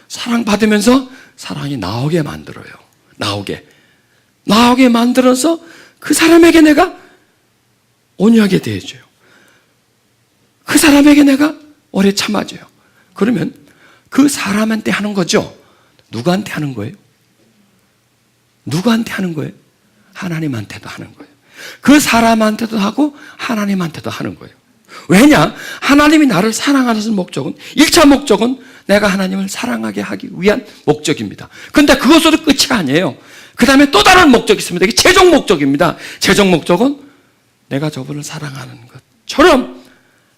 사랑받으면서 사랑이 나오게 만들어요. 나오게 만들어서 그 사람에게 내가 온유하게 대해줘요. 그 사람에게 내가 오래 참아줘요. 그러면 그 사람한테 하는 거죠. 누구한테 하는 거예요? 누구한테 하는 거예요? 하나님한테도 하는 거예요. 그 사람한테도 하고 하나님한테도 하는 거예요. 왜냐? 하나님이 나를 사랑하는 목적은 1차 목적은 내가 하나님을 사랑하게 하기 위한 목적입니다. 그런데 그것으로 끝이 아니에요. 그 다음에 또 다른 목적이 있습니다. 이게 최종 목적입니다. 최종 목적은 내가 저분을 사랑하는 것처럼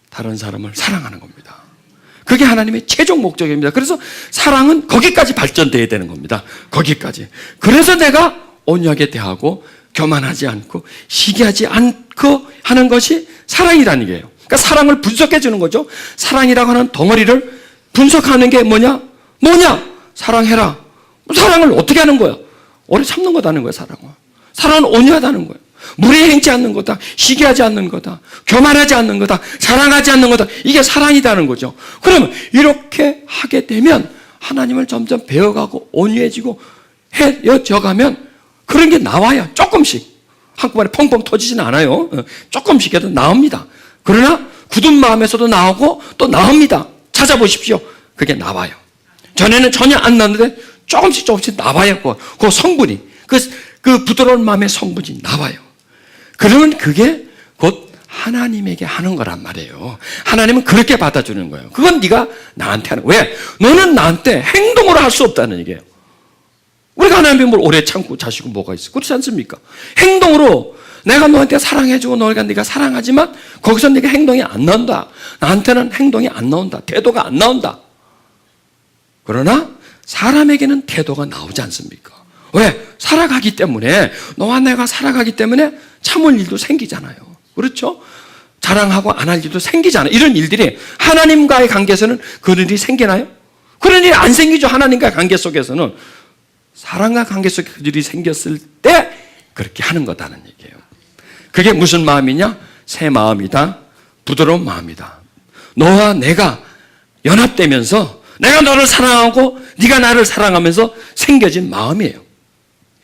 다른 사람을 사랑하는 겁니다. 그게 하나님의 최종 목적입니다. 그래서 사랑은 거기까지 발전돼야 되는 겁니다. 거기까지. 그래서 내가 온유하게 대하고 교만하지 않고 시기하지 않고 하는 것이 사랑이라는 거예요. 그러니까 사랑을 분석해 주는 거죠. 사랑이라고 하는 덩어리를 분석하는 게 뭐냐? 사랑해라. 사랑을 어떻게 하는 거야? 오래 참는 거다는 거예요, 사랑은. 사랑은 온유하다는 거예요. 무례 행치 않는 거다. 시기하지 않는 거다. 교만하지 않는 거다. 사랑하지 않는 거다. 이게 사랑이라는 거죠. 그러면 이렇게 하게 되면 하나님을 점점 배워가고 온유해지고 헤어져가면 그런 게 나와요. 조금씩. 한꺼번에 펑펑 터지지는 않아요. 조금씩이라도 나옵니다. 그러나 굳은 마음에서도 나오고 또 나옵니다. 찾아보십시오. 그게 나와요. 전에는 전혀 안 나왔는데 조금씩 나와요. 그 성분이. 그 부드러운 마음의 성분이 나와요. 그러면 그게 곧 하나님에게 하는 거란 말이에요. 하나님은 그렇게 받아주는 거예요. 그건 네가 나한테 하는 거예요. 왜? 너는 나한테 행동으로 할 수 없다는 얘기예요. 우리가 하나님의 뭘 오래 참고 자시고 뭐가 있어? 그렇지 않습니까? 행동으로 내가 너한테 사랑해주고 네가 사랑하지만 거기서 네가 행동이 안 나온다. 나한테는 행동이 안 나온다. 태도가 안 나온다. 그러나 사람에게는 태도가 나오지 않습니까? 왜? 살아가기 때문에 너와 내가 살아가기 때문에 참을 일도 생기잖아요. 그렇죠? 자랑하고 안 할 일도 생기잖아요. 이런 일들이 하나님과의 관계에서는 그런 일이 생기나요? 그런 일이 안 생기죠. 하나님과의 관계 속에서는. 사랑과 관계 속에 그 일이 생겼을 때 그렇게 하는 거다는 얘기예요. 그게 무슨 마음이냐? 새 마음이다. 부드러운 마음이다. 너와 내가 연합되면서 내가 너를 사랑하고 네가 나를 사랑하면서 생겨진 마음이에요.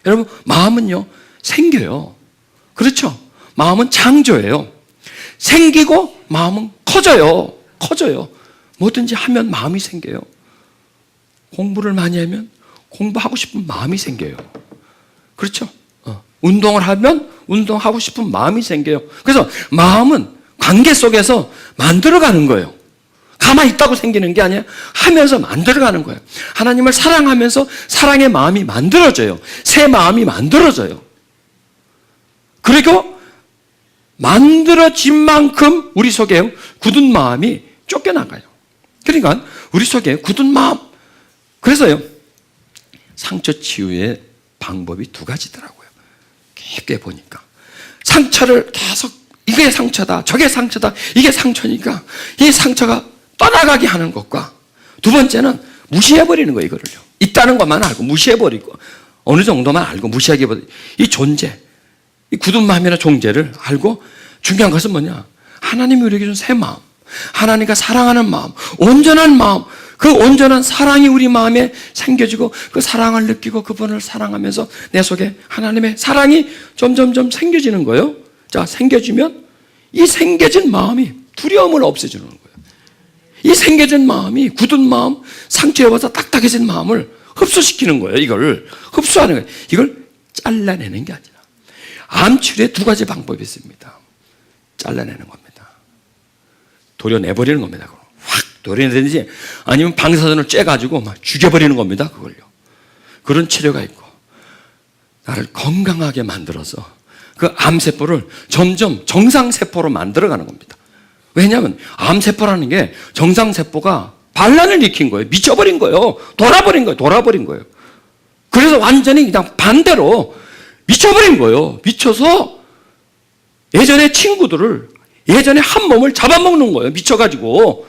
여러분, 마음은요 생겨요. 그렇죠? 마음은 창조예요. 생기고 마음은 커져요. 뭐든지 하면 마음이 생겨요. 공부를 많이 하면 공부하고 싶은 마음이 생겨요. 그렇죠? 운동을 하면 운동하고 싶은 마음이 생겨요. 그래서 마음은 관계 속에서 만들어가는 거예요. 가만히 있다고 생기는 게 아니라 하면서 만들어가는 거예요. 하나님을 사랑하면서 사랑의 마음이 만들어져요. 새 마음이 만들어져요. 그리고 만들어진 만큼 우리 속에 굳은 마음이 쫓겨나가요. 그러니까 우리 속에 굳은 마음. 그래서요, 상처 치유의 방법이 두 가지더라고요. 깊게 보니까. 상처를 계속 이게 상처다, 저게 상처다, 이게 상처니까 이 상처가 떠나가게 하는 것과 두 번째는 무시해버리는 거예요. 이거를요. 있다는 것만 알고 무시해버리고 어느 정도만 알고 무시하기보다 이 존재, 이 굳은 마음이나 존재를 알고 중요한 것은 뭐냐? 하나님이 우리에게 준 새 마음. 하나님과 사랑하는 마음, 온전한 마음, 그 온전한 사랑이 우리 마음에 생겨지고 그 사랑을 느끼고 그분을 사랑하면서 내 속에 하나님의 사랑이 점점점 생겨지는 거예요. 자, 생겨지면 이 생겨진 마음이 두려움을 없애주는 거예요. 이 생겨진 마음이 굳은 마음, 상처에 딱딱해진 마음을 흡수시키는 거예요. 이걸 흡수하는 거예요. 이걸 잘라내는 게 아니라. 암 치료에 두 가지 방법이 있습니다. 잘라내는 겁니다. 도려내버리는 겁니다. 확 도려내든지 아니면 방사선을 쬐가지고 막 죽여버리는 겁니다. 그걸요. 그런 치료가 있고, 나를 건강하게 만들어서 그 암세포를 점점 정상세포로 만들어가는 겁니다. 왜냐하면 암세포라는 게 정상세포가 반란을 일으킨 거예요. 미쳐버린 거예요. 돌아버린 거예요. 그래서 완전히 그냥 반대로 미쳐버린 거예요. 미쳐서 예전에 친구들을, 예전에 한 몸을 잡아먹는 거예요. 미쳐가지고,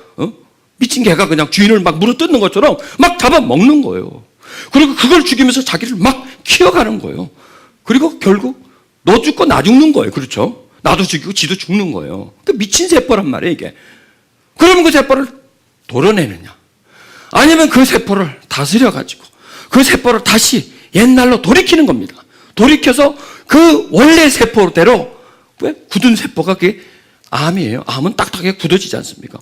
미친 개가 그냥 주인을 막 물어뜯는 것처럼 막 잡아먹는 거예요. 그리고 그걸 죽이면서 자기를 막 키워가는 거예요. 그리고 결국 너 죽고 나 죽는 거예요. 그렇죠? 나도 죽이고 지도 죽는 거예요. 그 미친 세포란 말이에요, 이게. 그러면 그 세포를 도려내느냐? 아니면 그 세포를 다스려가지고 그 세포를 다시 옛날로 돌이키는 겁니다. 돌이켜서 그 원래 세포대로, 왜? 굳은 세포가 그게 암이에요. 암은 딱딱하게 굳어지지 않습니까?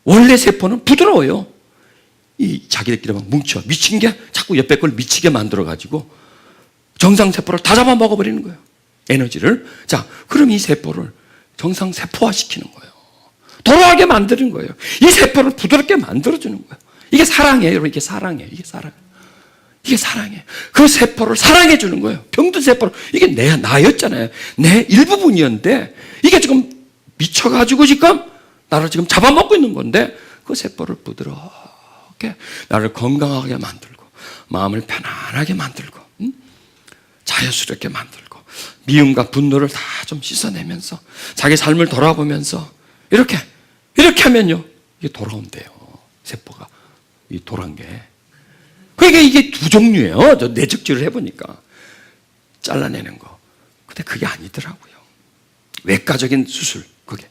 원래 세포는 부드러워요. 이 자기들끼리 막 뭉쳐. 미친 게 자꾸 옆에 걸 미치게 만들어가지고 정상세포를 다 잡아먹어버리는 거예요. 에너지를. 자, 그럼 이 세포를 정상세포화 시키는 거예요. 돌아가게 만드는 거예요. 이 세포를 부드럽게 만들어주는 거예요. 이게 사랑이에요, 여러분. 이게 사랑이에요. 이게 사랑. 이게 사랑이에요. 그 세포를 사랑해주는 거예요. 병든 세포를. 이게 나였잖아요. 내 일부분이었는데, 이게 지금 미쳐가지고 지금 나를 지금 잡아먹고 있는 건데, 그 세포를 부드럽게 나를 건강하게 만들고, 마음을 편안하게 만들고, 자연스럽게 만들고, 미움과 분노를 다 좀 씻어내면서 자기 삶을 돌아보면서 이렇게 하면요, 이게 돌아온대요. 세포가 이 돌아온 게. 그러니까 이게 두 종류예요. 저 내적질을 해보니까 잘라내는 거. 근데 그게 아니더라고요. 외과적인 수술, 그게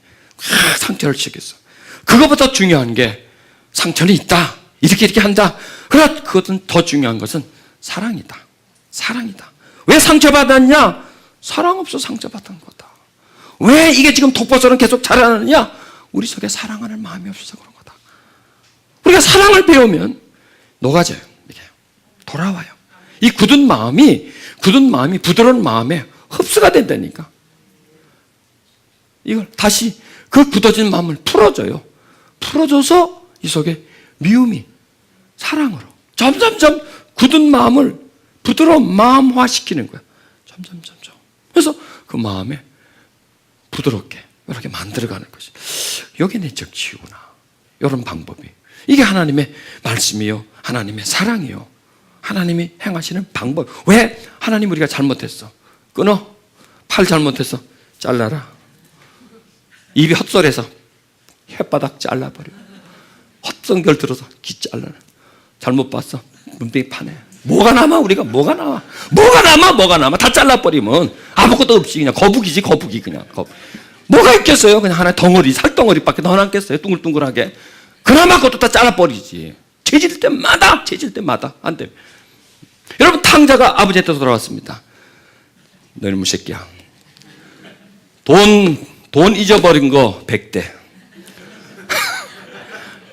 상처를 치겠어. 그거보다 중요한 게 상처는 있다. 이렇게 한다. 그러나 그것은 더 중요한 것은 사랑이다. 사랑이다. 왜 상처받았냐? 사랑 없어 상처받은 거다. 왜 이게 지금 독보처럼 계속 자라느냐? 우리 속에 사랑하는 마음이 없어서 그런 거다. 우리가 사랑을 배우면 녹아져요. 이게 돌아와요. 이 굳은 마음이 부드러운 마음에 흡수가 된다니까. 이걸 다시 그 굳어진 마음을 풀어줘요. 풀어줘서 이 속에 미움이 사랑으로 점점점 굳은 마음을 부드러운 마음화 시키는 거예요. 점점점. 그래서 그 마음에 부드럽게 이렇게 만들어가는 것이, 이게 내적 치유구나. 이런 방법이. 이게 하나님의 말씀이요, 하나님의 사랑이요, 하나님이 행하시는 방법. 왜? 하나님 우리가 잘못했어. 끊어. 팔 잘못했어. 잘라라. 입이 헛소리해서 혓바닥 잘라버려. 헛성결 들어서 귀 잘라라. 잘못 봤어. 문병이 파네. 뭐가 남아? 우리가 뭐가 나와? 뭐가 남아? 다 잘라버리면 아무것도 없이 그냥 거북이지, 거북이 그냥. 뭐가 있겠어요? 그냥 하나의 덩어리, 살덩어리밖에 더 남겠어요? 둥글둥글하게. 그나마 그것도 다 잘라버리지. 죄질 때마다 안 돼. 여러분, 탕자가 아버지한테 돌아왔습니다. 너희 놈의 새끼야. 돈 잊어버린 거 100대.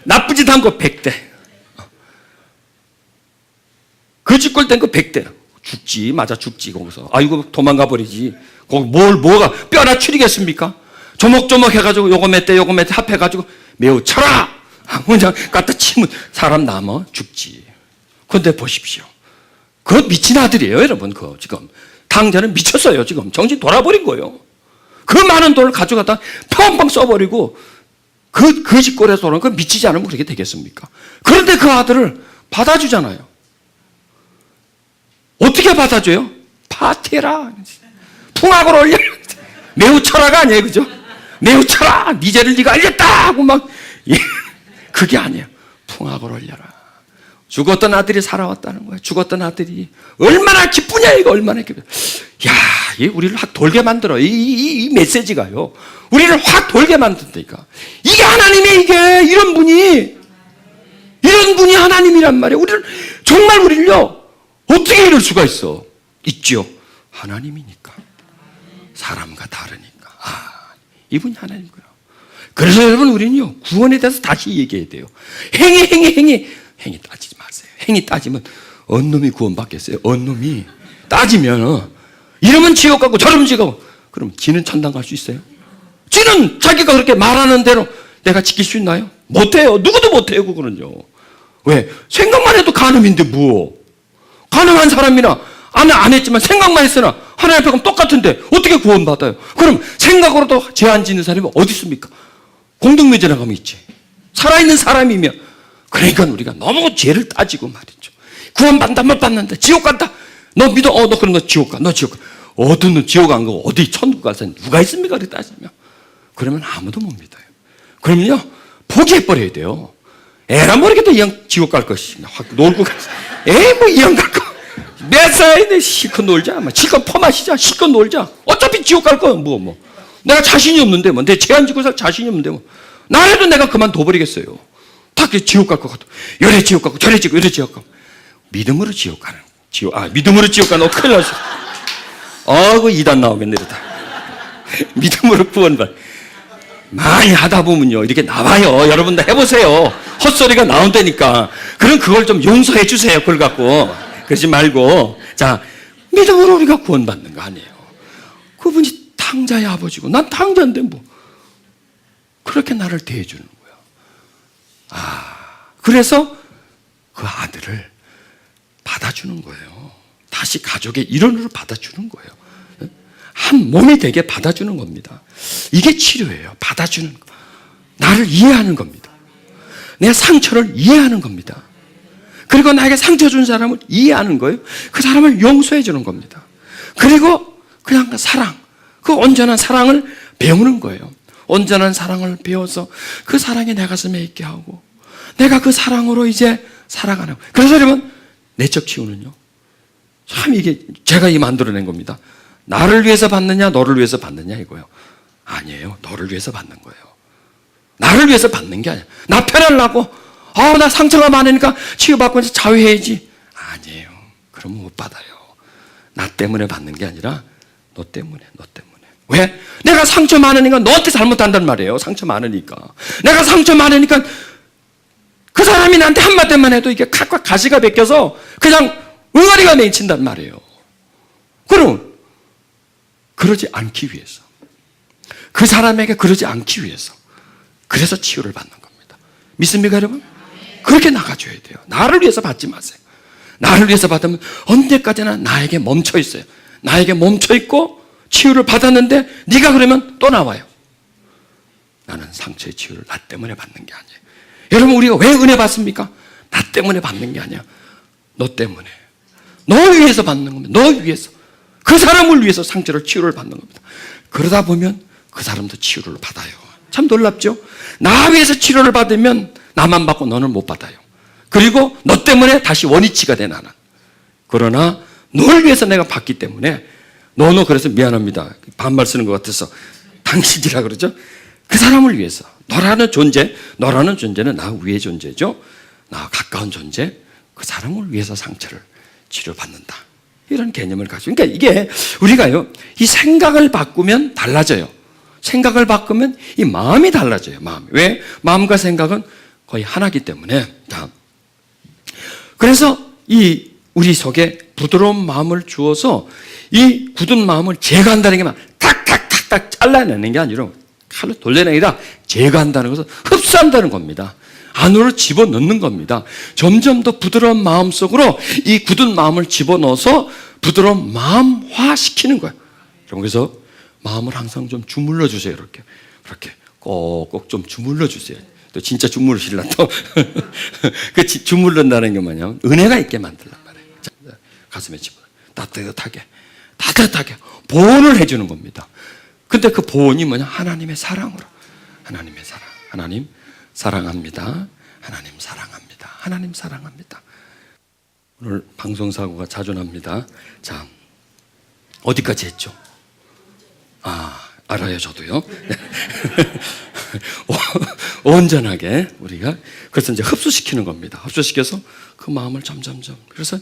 나쁜 짓 한 거 100대. 그 짓골 된 거 100대. 죽지, 맞아, 죽지, 거기서. 아이고, 도망가 버리지. 거기 뭐가 뼈나 추리겠습니까? 조목조목 해가지고 요거 몇 대 합해가지고 매우 쳐라! 그냥 갖다 치면 사람 남아 죽지. 그런데 보십시오. 그 미친 아들이에요, 여러분. 그 지금. 당자는 미쳤어요, 지금. 정신 돌아버린 거예요. 그 많은 돈을 가져가다 펑펑 써버리고 그 짓골에서 오는 거 미치지 않으면 그렇게 되겠습니까? 그런데 그 아들을 받아주잖아요. 어떻게 받아줘요? 파티해라. 풍악을 올려. 매우 철화가 아니에요, 그죠? 매우 철화. 네 죄를 네가 알겠다 하고 막. 그게 아니에요. 풍악을 올려라. 죽었던 아들이 살아왔다는 거야. 죽었던 아들이 얼마나 기쁘냐, 이거 얼마나 기쁘냐. 야, 이 우리를 확 돌게 만들어. 이 메시지가요. 우리를 확 돌게 만든다니까. 이게 하나님의 이게 이런 분이 하나님이란 말이에요. 우리를 정말 우리를요 어떻게 이럴 수가 있어? 있죠. 하나님이니까. 사람과 다르니까. 이분이 하나님이구나. 그래서 여러분 우리는요 구원에 대해서 다시 얘기해야 돼요. 행위 따지지 마세요. 행위 따지면 언놈이 구원받겠어요. 언놈이 따지면 이러면 지옥 가고 저러면 지옥 가고 그럼 지는 천당 갈 수 있어요? 지는 자기가 그렇게 말하는 대로 내가 지킬 수 있나요? 못해요. 누구도 못해요. 그거는요. 왜? 생각만 해도 간음인데 뭐? 간음한 사람이나 안 했지만 생각만 했으나 하나님 앞에 가면 똑같은데 어떻게 구원받아요? 그럼 생각으로도 죄 안 짓는 사람이 어디 있습니까? 공동묘지나 가면 있지. 살아있는 사람이면. 그러니까 우리가 너무 죄를 따지고 말이죠. 구원받는다 못 받는다 지옥 간다 너 믿어? 너 그럼 너 지옥 가. 너 지옥 가. 어떤 놈 지옥 안 가고 어디 천국 갈 사람 누가 있습니까? 그렇게 따지면. 그러면 아무도 못 믿어요. 그러면요 포기해버려야 돼요. 에라 모르겠다 이왕 지옥 갈 것이 확 놀고 가서 에이 뭐 이왕 갈 거 몇 살인데 실컷 놀자. 실컷 퍼마시자. 실컷 놀자. 어차피 지옥 갈 거야. 뭐. 내가 자신이 없는데 뭐. 내 죄 안 지고 살 자신이 없는데 뭐. 나라도 내가 그만둬버리겠어요. 다 지옥 갈 것 같아. 요래 지옥 가고 저래 지옥 요래 지옥 가고. 믿음으로 지옥 가는. 믿음으로 지옥 가는. 큰일 났어. 그 이단 나오겠네 이러다. 믿음으로 구원받. 많이 하다 보면요 이렇게 나와요. 여러분들 해보세요. 헛소리가 나온다니까. 그럼 그걸 좀 용서해 주세요. 그걸 갖고 그러지 말고. 자, 믿음으로 우리가 구원받는 거 아니에요. 그분이 탕자의 아버지고 난 탕자인데 뭐 그렇게 나를 대해주는 거야. 그래서 그 아들을 받아주는 거예요. 다시 가족의 일원으로 받아주는 거예요. 한 몸이 되게 받아주는 겁니다. 이게 치료예요. 받아주는 거. 나를 이해하는 겁니다. 내 상처를 이해하는 겁니다. 그리고 나에게 상처 준 사람을 이해하는 거예요. 그 사람을 용서해 주는 겁니다. 그리고 그냥 그 사랑, 그 온전한 사랑을 배우는 거예요. 온전한 사랑을 배워서 그 사랑이 내 가슴에 있게 하고 내가 그 사랑으로 이제 살아가는 거예요. 그래서 여러분 내적 치유는요 참 이게 제가 만들어낸 겁니다. 나를 위해서 받느냐 너를 위해서 받느냐 이거요. 아니에요. 너를 위해서 받는 거예요. 나를 위해서 받는 게 아니야. 나 편하려고 나 상처가 많으니까 치유받고 이제 자유해야지. 아니에요. 그러면 못 받아요. 나 때문에 받는 게 아니라 너 때문에. 왜? 내가 상처 많으니까 너한테 잘못한단 말이에요. 상처 많으니까. 내가 상처 많으니까 그 사람이 나한테 한마디만 해도 이게 칼과 가시가 베껴서 그냥 응아리가 맺힌단 말이에요. 그럼 그러지 않기 위해서, 그 사람에게 그러지 않기 위해서, 그래서 치유를 받는 겁니다. 믿습니까 여러분? 그렇게 나가줘야 돼요. 나를 위해서 받지 마세요. 나를 위해서 받으면 언제까지나 나에게 멈춰 있어요. 나에게 멈춰 있고 치유를 받았는데 네가 그러면 또 나와요. 나는 상처의 치유를 나 때문에 받는 게 아니에요. 여러분 우리가 왜 은혜 받습니까? 나 때문에 받는 게 아니야. 너 때문에. 너 위해서 받는 겁니다. 너 위해서. 그 사람을 위해서 상처를 치유를 받는 겁니다. 그러다 보면 그 사람도 치유를 받아요. 참 놀랍죠? 나 위해서 치료를 받으면 나만 받고 너는 못 받아요. 그리고 너 때문에 다시 원위치가 돼 나는. 그러나 널 위해서 내가 받기 때문에 너 그래서 미안합니다. 반말 쓰는 것 같아서 당신이라 그러죠. 그 사람을 위해서 너라는 존재는 나 위의 존재죠. 나 가까운 존재, 그 사람을 위해서 상처를 치료받는다. 이런 개념을 가지고. 그러니까 이게 우리가요, 이 생각을 바꾸면 달라져요. 생각을 바꾸면 이 마음이 달라져요. 마음. 왜? 마음과 생각은 거의 하나이기 때문에. 자, 그래서 이 우리 속에 부드러운 마음을 주어서 이 굳은 마음을 제거한다는 게 막 탁탁탁탁 잘라내는 게 아니라 칼로 돌려내는 게 아니라 제거한다는 것은 흡수한다는 겁니다. 안으로 집어넣는 겁니다. 점점 더 부드러운 마음 속으로 이 굳은 마음을 집어넣어서 부드러운 마음화시키는 거예요. 그래서 마음을 항상 좀 주물러 주세요. 이렇게 꼭꼭 좀 주물러 주세요. 또 진짜 주물으실라 또 그 주물른다는 게 뭐냐면 은혜가 있게 만들란 말이에요. 자, 가슴에 집어 따뜻하게 보온을 해주는 겁니다. 근데 그 보온이 뭐냐? 하나님의 사랑으로. 하나님의 사랑. 하나님 사랑합니다. 하나님 사랑합니다. 하나님 사랑합니다. 오늘 방송사고가 자주 납니다. 자, 어디까지 했죠? 알아요, 저도요. 온전하게 우리가 그래서 이제 흡수시키는 겁니다. 흡수시켜서 그 마음을 점점점. 그래서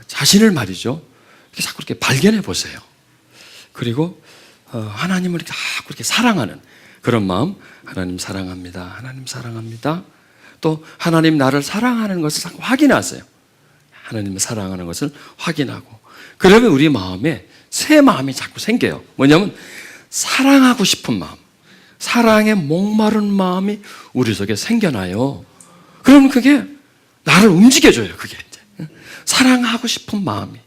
자신을 말이죠. 이렇게 자꾸 이렇게 발견해 보세요. 그리고 하나님을 자꾸 이렇게 사랑하는 그런 마음. 하나님 사랑합니다. 하나님 사랑합니다. 또 하나님 나를 사랑하는 것을 자꾸 확인하세요. 하나님을 사랑하는 것을 확인하고. 그러면 우리 마음에 새 마음이 자꾸 생겨요. 뭐냐면 사랑하고 싶은 마음, 사랑에 목마른 마음이 우리 속에 생겨나요. 그러면 그게 나를 움직여줘요. 그게 이제 사랑하고 싶은 마음이,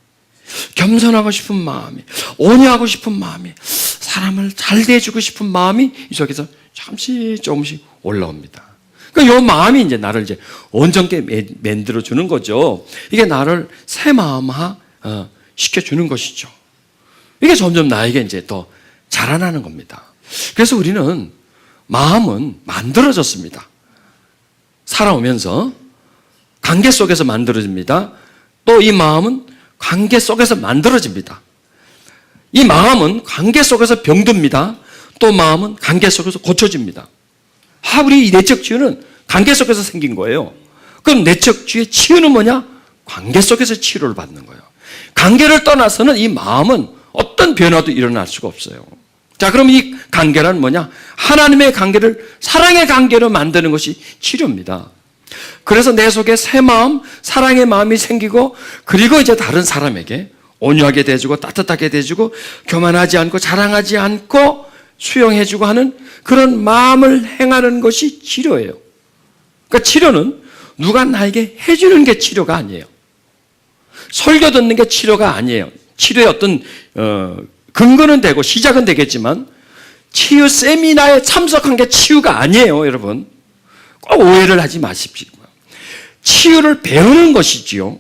겸손하고 싶은 마음이, 온유하고 싶은 마음이, 사람을 잘 대해주고 싶은 마음이 이 속에서 조금씩 올라옵니다. 그러니까 이 마음이 이제 나를 이제 온전하게 만들어 주는 거죠. 이게 나를 새 마음화 시켜주는 것이죠. 이게 점점 나에게 이제 더 자라나는 겁니다. 그래서 우리는 마음은 만들어졌습니다. 살아오면서 관계 속에서 만들어집니다. 또 이 마음은 관계 속에서 만들어집니다. 이 마음은 관계 속에서 병듭니다. 또 마음은 관계 속에서 고쳐집니다. 우리 이 내적 치유는 관계 속에서 생긴 거예요. 그럼 내적 치유는 뭐냐? 관계 속에서 치유를 받는 거예요. 관계를 떠나서는 이 마음은 어떤 변화도 일어날 수가 없어요. 자, 그럼 이 관계란 뭐냐? 하나님의 관계를 사랑의 관계로 만드는 것이 치료입니다. 그래서 내 속에 새 마음, 사랑의 마음이 생기고, 그리고 이제 다른 사람에게 온유하게 대해주고 따뜻하게 대해주고 교만하지 않고 자랑하지 않고 수용해주고 하는 그런 마음을 행하는 것이 치료예요. 그러니까 치료는 누가 나에게 해주는 게 치료가 아니에요. 설교 듣는 게 치료가 아니에요. 치료의 어떤 근거는 되고 시작은 되겠지만 치유 세미나에 참석한 게 치유가 아니에요. 여러분 꼭 오해를 하지 마십시오. 치유를 배우는 것이지요.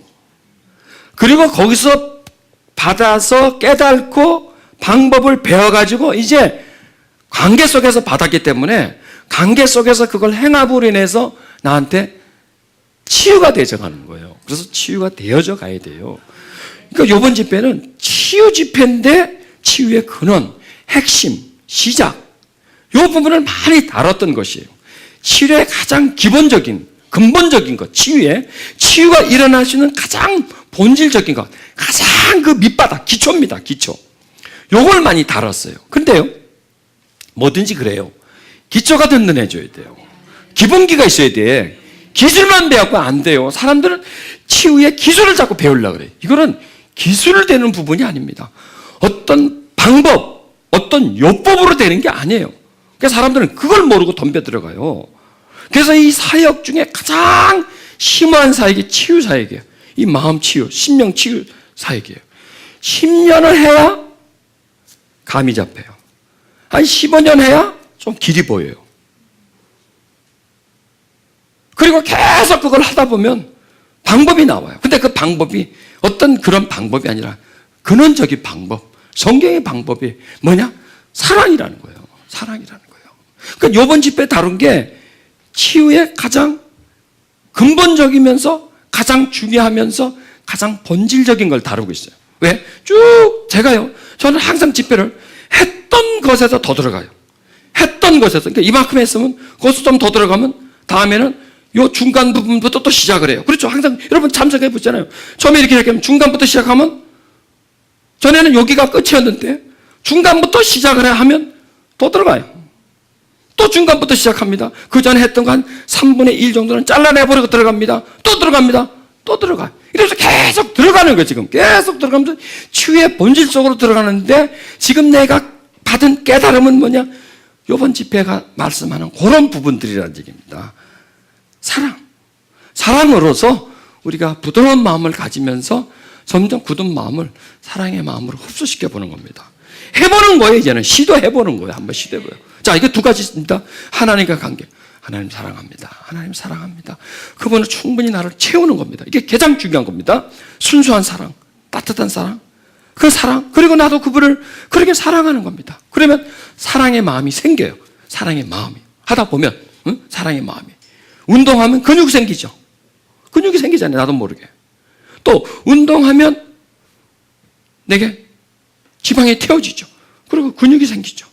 그리고 거기서 받아서 깨닫고 방법을 배워가지고 이제 관계 속에서 받았기 때문에 관계 속에서 그걸 행함으로 인해서 나한테 치유가 되어가는 거예요. 그래서 치유가 되어져 가야 돼요. 그러니까 이번 집회는 치유 집회인데 치유의 근원, 핵심, 시작 이 부분을 많이 다뤘던 것이에요. 치료의 가장 기본적인 근본적인 것, 치유가 일어날 수 있는 가장 본질적인 것, 가장 그 밑바닥, 기초입니다. 기초. 요걸 많이 다뤘어요. 근데요, 뭐든지 그래요. 기초가 든든해져야 돼요. 기본기가 있어야 돼. 기술만 배워도 안 돼요. 사람들은 치유의 기술을 자꾸 배우려고 그래요. 이거는 기술을 되는 부분이 아닙니다. 어떤 방법, 어떤 요법으로 되는 게 아니에요. 그러니까 사람들은 그걸 모르고 덤벼들어가요. 그래서 이 사역 중에 가장 심한 사역이 치유 사역이에요. 이 마음 치유, 심령 치유 사역이에요. 10년을 해야 감이 잡혀요. 한 15년 해야 좀 길이 보여요. 그리고 계속 그걸 하다 보면 방법이 나와요. 근데 그 방법이 어떤 그런 방법이 아니라 근원적인 방법, 성경의 방법이 뭐냐? 사랑이라는 거예요. 사랑이라는 거예요. 그러니까 이번 집회 다룬 게 치유의 가장 근본적이면서 가장 중요하면서 가장 본질적인 걸 다루고 있어요. 왜? 쭉 제가요. 저는 항상 집회를 했던 것에서 더 들어가요. 했던 것에서. 그러니까 이만큼 했으면 거기서 좀 더 들어가면 다음에는 요 중간 부분부터 또 시작을 해요. 그렇죠. 항상 여러분 참석해 보잖아요. 처음에 이렇게 하면 중간부터 시작하면 전에는 여기가 끝이었는데 중간부터 시작을 하면 또 들어가요. 또 중간부터 시작합니다. 그 전에 했던 거 한 3분의 1 정도는 잘라내버리고 들어갑니다. 또 들어갑니다. 또 들어가요. 이래서 계속 들어가는 거예요. 지금 계속 들어가면서 치유의 본질 속으로 들어가는데 지금 내가 받은 깨달음은 뭐냐? 이번 집회가 말씀하는 그런 부분들이라는 얘기입니다. 사랑으로서 우리가 부드러운 마음을 가지면서 점점 굳은 마음을 사랑의 마음으로 흡수시켜 보는 겁니다. 해보는 거예요. 이제는 시도해보는 거예요. 한번 시도해봐요. 자, 이게 두 가지 있습니다. 하나님과 관계. 하나님 사랑합니다. 하나님 사랑합니다. 그분은 충분히 나를 채우는 겁니다. 이게 가장 중요한 겁니다. 순수한 사랑, 따뜻한 사랑, 그 사랑, 그리고 나도 그분을 그렇게 사랑하는 겁니다. 그러면 사랑의 마음이 생겨요. 사랑의 마음이. 하다 보면, 사랑의 마음이. 운동하면 근육 생기죠. 근육이 생기잖아요. 나도 모르게. 또 운동하면 내게 지방이 태워지죠. 그리고 근육이 생기죠.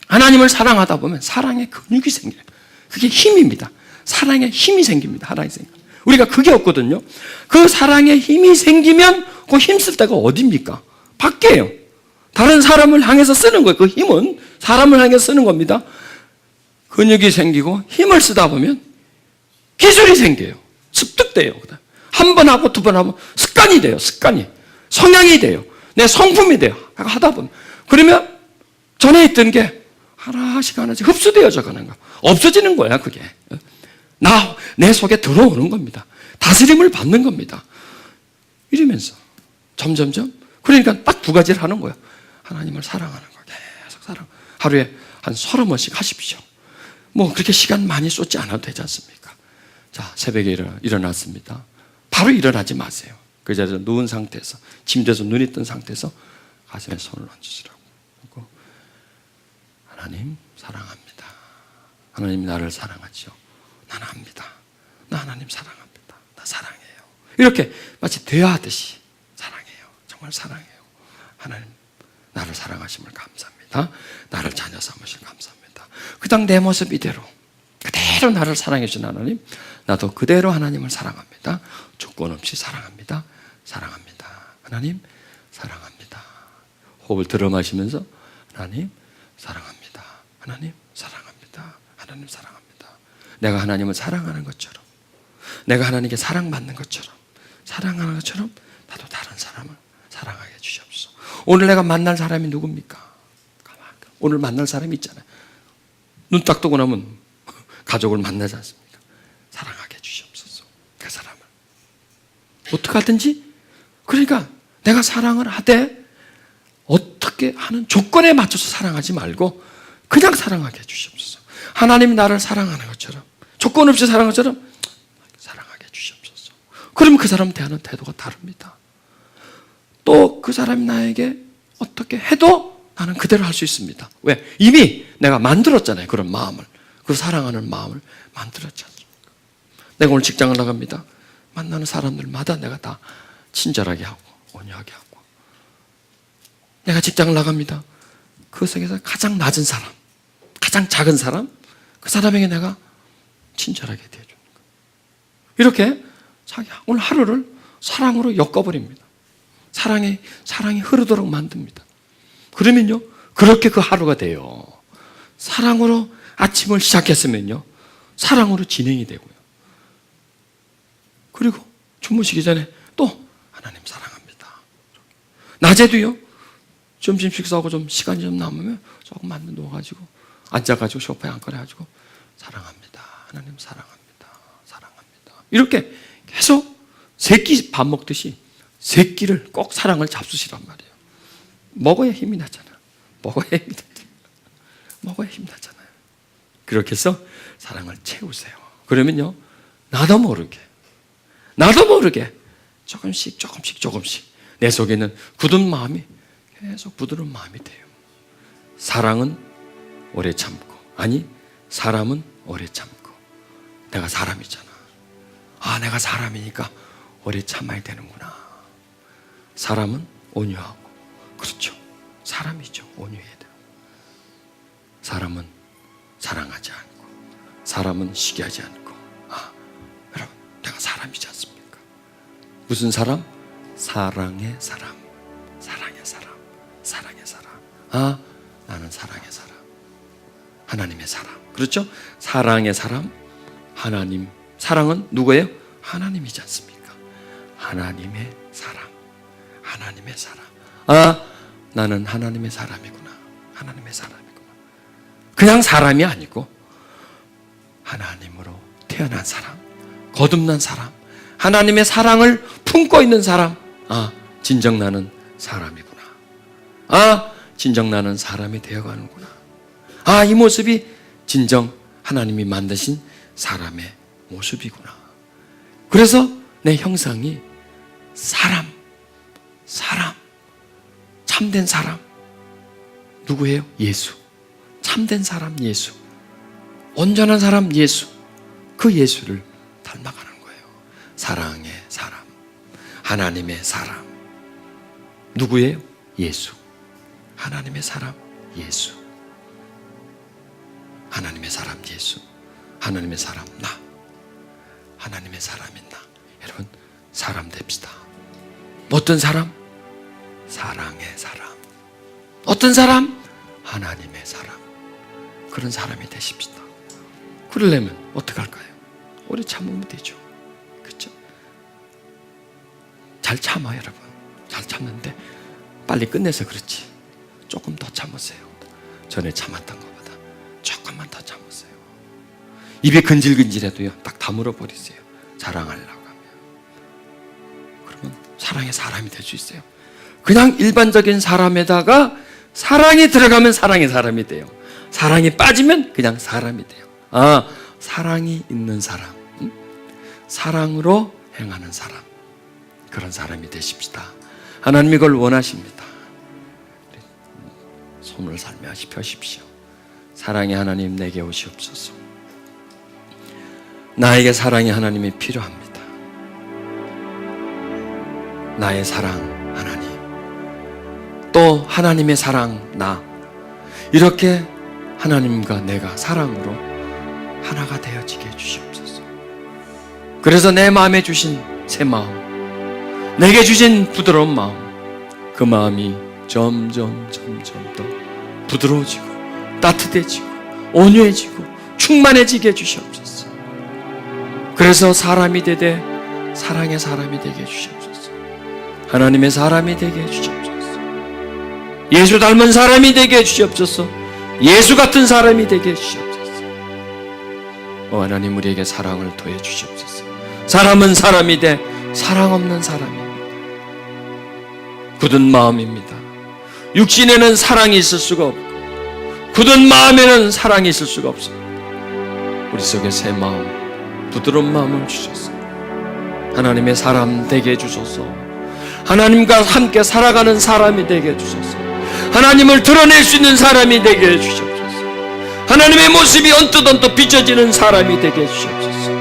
하나님을 사랑하다 보면 사랑의 근육이 생겨요. 그게 힘입니다. 사랑의 힘이 생깁니다. 하나님 생각. 우리가 그게 없거든요. 그 사랑의 힘이 생기면 그 힘쓸 데가 어디입니까? 밖에요. 다른 사람을 향해서 쓰는 거예요. 그 힘은 사람을 향해서 쓰는 겁니다. 근육이 생기고 힘을 쓰다 보면 기술이 생겨요. 습득돼요. 한 번 하고 두 번 하면 습관이 돼요. 습관이. 성향이 돼요. 내 성품이 돼요. 하다 보면. 그러면 전에 있던 게 하나씩 하나씩 흡수되어져 가는 거. 없어지는 거야, 그게. 내 속에 들어오는 겁니다. 다스림을 받는 겁니다. 이러면서 점점점. 그러니까 딱 두 가지를 하는 거예요. 하나님을 사랑하는 거. 계속 사랑. 하루에 한 30번씩 하십시오. 뭐 그렇게 시간 많이 쏟지 않아도 되지 않습니까? 자, 새벽에 일어났습니다. 바로 일어나지 마세요. 그 자리에서 누운 상태에서, 침대에서 눈이 뜬 상태에서 가슴에 손을 얹으시라고. 그리고 하나님 사랑합니다. 하나님 나를 사랑하죠. 나는 압니다. 나 하나님 사랑합니다. 나 사랑해요. 이렇게 마치 대화하듯이 사랑해요. 정말 사랑해요. 하나님 나를 사랑하심을 감사합니다. 나를 자녀 삼으심 감사합니다. 그냥 내 모습 이대로 그대로 나를 사랑해 주신 하나님, 나도 그대로 하나님을 사랑합니다. 조건 없이 사랑합니다. 사랑합니다. 하나님 사랑합니다. 호흡을 들어 마시면서 하나님 사랑합니다. 하나님 사랑합니다. 하나님 사랑합니다. 내가 하나님을 사랑하는 것처럼, 내가 하나님께 사랑받는 것처럼, 사랑하는 것처럼 나도 다른 사람을 사랑하게 해주시옵소서. 오늘 내가 만날 사람이 누굽니까? 오늘 만날 사람이 있잖아요. 눈 딱 뜨고 나면 가족을 만나지 않습니까? 사랑하게 해주시옵소서. 그 사람을 어떻게 하든지. 그러니까 내가 사랑을 하되 어떻게 하는 조건에 맞춰서 사랑하지 말고 그냥 사랑하게 해주시옵소서. 하나님이 나를 사랑하는 것처럼, 조건 없이 사랑하는 것처럼 사랑하게 해주시옵소서. 그러면 그 사람 대하는 태도가 다릅니다. 또 그 사람이 나에게 어떻게 해도 나는 그대로 할 수 있습니다. 왜? 이미 내가 만들었잖아요. 그런 마음을. 그 사랑하는 마음을 만들었지 않습니까? 내가 오늘 직장을 나갑니다. 만나는 사람들마다 내가 다 친절하게 하고 온유하게 하고, 내가 직장을 나갑니다. 그 세계에서 가장 낮은 사람, 가장 작은 사람, 그 사람에게 내가 친절하게 대해주는 거예요. 이렇게 자기 오늘 하루를 사랑으로 엮어버립니다. 사랑이 흐르도록 만듭니다. 그러면요, 그렇게 그 하루가 돼요. 사랑으로 아침을 시작했으면요, 사랑으로 진행이 되고요. 그리고 주무시기 전에 또 하나님 사랑합니다. 낮에도요, 점심 식사하고 좀 시간이 좀 남으면 조금만 누워가지고 앉아가지고 소파에 앉아가지고 사랑합니다. 하나님 사랑합니다. 사랑합니다. 이렇게 계속 새끼 밥 먹듯이 새끼를 꼭 사랑을 잡수시란 말이에요. 먹어야 힘이 나잖아요. 먹어야 힘이 나잖아요. 먹어야 힘이 나잖아요. 그렇게 해서 사랑을 채우세요. 그러면요, 나도 모르게 조금씩 내 속에 있는 굳은 마음이 계속 부드러운 마음이 돼요. 사랑은 오래 참고, 아니 사람은 오래 참고. 내가 사람이잖아. 내가 사람이니까 오래 참아야 되는구나. 사람은 온유하고, 그렇죠, 사람이죠. 온유해야 돼요. 사람은 사랑하지 않고, 사람은 시기하지 않고. 여러분, 내가 사람이지 않습니까? 무슨 사람? 사랑의 사람. 사랑의 사람. 사랑의 사람. 나는 사랑의 사람. 하나님의 사람. 그렇죠? 사랑의 사람. 하나님. 사랑은 누구예요? 하나님이지 않습니까? 하나님의 사람. 하나님의 사람. 나는 하나님의 사람이구나. 하나님의 사람이구나. 그냥 사람이 아니고 하나님으로 태어난 사람, 거듭난 사람, 하나님의 사랑을 품고 있는 사람. 진정 나는 사람이구나. 진정 나는 사람이 되어가는구나. 이 모습이 진정 하나님이 만드신 사람의 모습이구나. 그래서 내 형상이 사람, 참된 사람. 누구예요? 예수. 참된 사람 예수. 온전한 사람 예수. 그 예수를 닮아가는 거예요. 사랑의 사람, 하나님의 사람. 누구예요? 예수. 하나님의 사람, 예수. 하나님의 사람, 예수. 하나님의 사람, 나. 하나님의 사람인 나. 여러분, 사람 됩시다. 어떤 사람? 사랑의 사람. 어떤 사람? 하나님의 사람. 그런 사람이 되십시다. 그러려면 어떻게 할까요? 오래 참으면 되죠. 그렇죠? 잘 참아, 여러분. 잘 참는데 빨리 끝내서 그렇지. 조금 더 참으세요. 전에 참았던 것보다 조금만 더 참으세요. 입에 근질근질해도요, 딱 다물어 버리세요. 사랑하려고 하면. 그러면 사랑의 사람이 될 수 있어요. 그냥 일반적인 사람에다가 사랑이 들어가면 사랑의 사람이 돼요. 사랑이 빠지면 그냥 사람이 돼요. 아, 사랑이 있는 사람, 사랑으로 행하는 사람, 그런 사람이 되십시다. 하나님이 그걸 원하십니다. 소문을 살며 하십시오. 사랑의 하나님 내게 오시옵소서. 나에게 사랑의 하나님이 필요합니다. 나의 사랑 하나님, 또 하나님의 사랑 나, 이렇게 하나님과 내가 사랑으로 하나가 되어지게 해주시옵소서. 그래서 내 마음에 주신 새 마음, 내게 주신 부드러운 마음, 그 마음이 점점 더 부드러워지고 따뜻해지고 온유해지고 충만해지게 해주시옵소서. 그래서 사람이 되되 사랑의 사람이 되게 해주시옵소서. 하나님의 사람이 되게 해주시옵소서. 예수 닮은 사람이 되게 해주시옵소서. 예수 같은 사람이 되게 해주시옵소서. 하나님, 우리에게 사랑을 더해 주시옵소서. 사람은 사람이 돼 사랑 없는 사람입니다. 굳은 마음입니다. 육신에는 사랑이 있을 수가 없고 굳은 마음에는 사랑이 있을 수가 없습니다. 우리 속에 새 마음, 부드러운 마음을 주셔서 하나님의 사람 되게 해주소서. 하나님과 함께 살아가는 사람이 되게 해주소서. 하나님을 드러낼 수 있는 사람이 되게 해주시옵소서. 하나님의 모습이 언뜻 비춰지는 사람이 되게 해주시옵소서.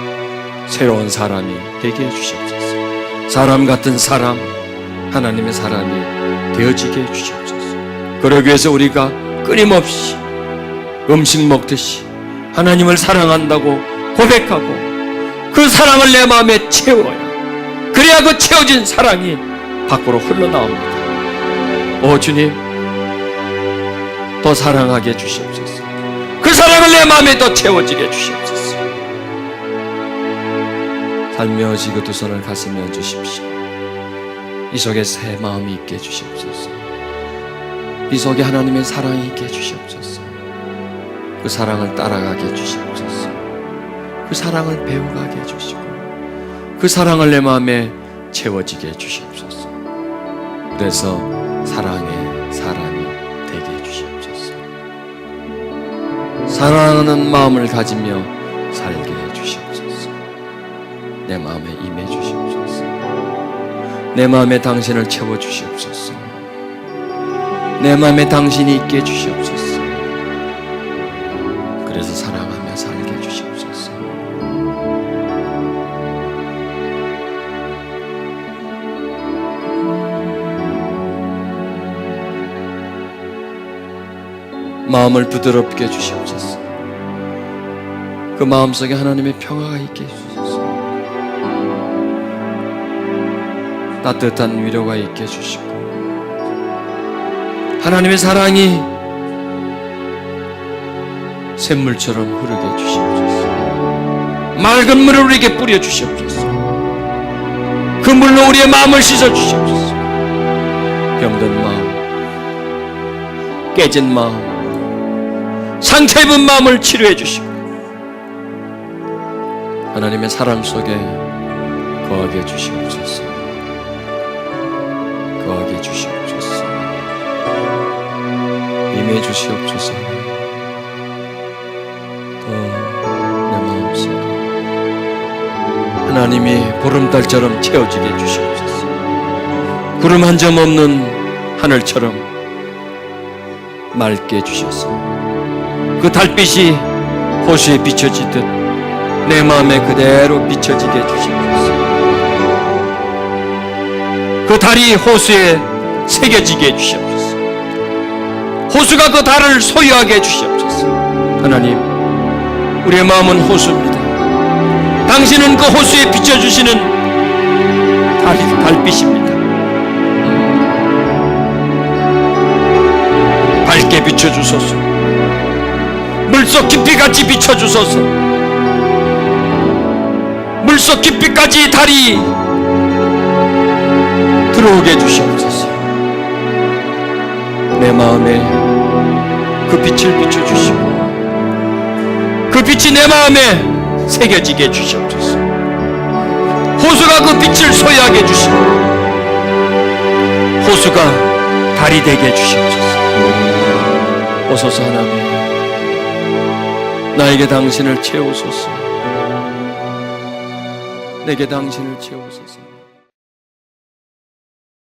새로운 사람이 되게 해주시옵소서. 사람 같은 사람, 하나님의 사람이 되어지게 해주시옵소서. 그러기 위해서 우리가 끊임없이 음식 먹듯이 하나님을 사랑한다고 고백하고 그 사랑을 내 마음에 채워야, 그래야 그 채워진 사랑이 밖으로 흘러나옵니다. 주님, 더 사랑하게 해주시옵소서. 그 사랑을 내 마음에 더 채워지게 해주시옵소서. 살며시 그 두 손을 가슴에 얹으십시오. 이 속에 새 마음이 있게 해주시옵소서. 이 속에 하나님의 사랑이 있게 해주시옵소서. 그 사랑을 따라가게 해주시옵소서. 그 사랑을 배워가게 해주시고 그 사랑을 내 마음에 채워지게 해주시옵소서. 그래서 사랑의 사람이 되게 해주시옵소서. 사랑하는 마음을 가지며 살게 해주시옵소서. 내 마음에 임해 주시옵소서. 내 마음에 당신을 채워주시옵소서. 내 마음에 당신이 있게 해주시옵소서. 그래서 사랑하며 살게 해주시옵소서. 마음을 부드럽게 해주시옵소서. 그 마음속에 하나님의 평화가 있게 해주소서. 따뜻한 위로가 있게 해주시고 하나님의 사랑이 샘물처럼 흐르게 해주시옵소서. 맑은 물을 우리에게 뿌려주시옵소서. 그 물로 우리의 마음을 씻어주시옵소서. 병든 마음, 깨진 마음, 상처 입은 마음을 치료해 주시고 하나님의 사랑 속에 거하게 해주시옵소서. 거하게 해주시옵소서. 임해 주시옵소서. 더 내 마음속에 하나님이 보름달처럼 채워지게 해주시옵소서. 구름 한 점 없는 하늘처럼 맑게 해주셔서 그 달빛이 호수에 비춰지듯 내 마음에 그대로 비춰지게 해주시옵소서. 그 달이 호수에 새겨지게 해주시옵소서. 호수가 그 달을 소유하게 해주시옵소서. 하나님, 우리의 마음은 호수입니다. 당신은 그 호수에 비춰주시는 달빛입니다. 밝게 비춰주소서. 물속 깊이같이 비춰주소서. 물속 깊이까지 달이 들어오게 해주시옵소서. 내 마음에 그 빛을 비춰주시고 그 빛이 내 마음에 새겨지게 해주시옵소서. 호수가 그 빛을 소유하게 해주시고 호수가 달이 되게 해주시옵소서. 오소서 하나님, 나에게 당신을 채우소서. 내게 당신을 채우소서.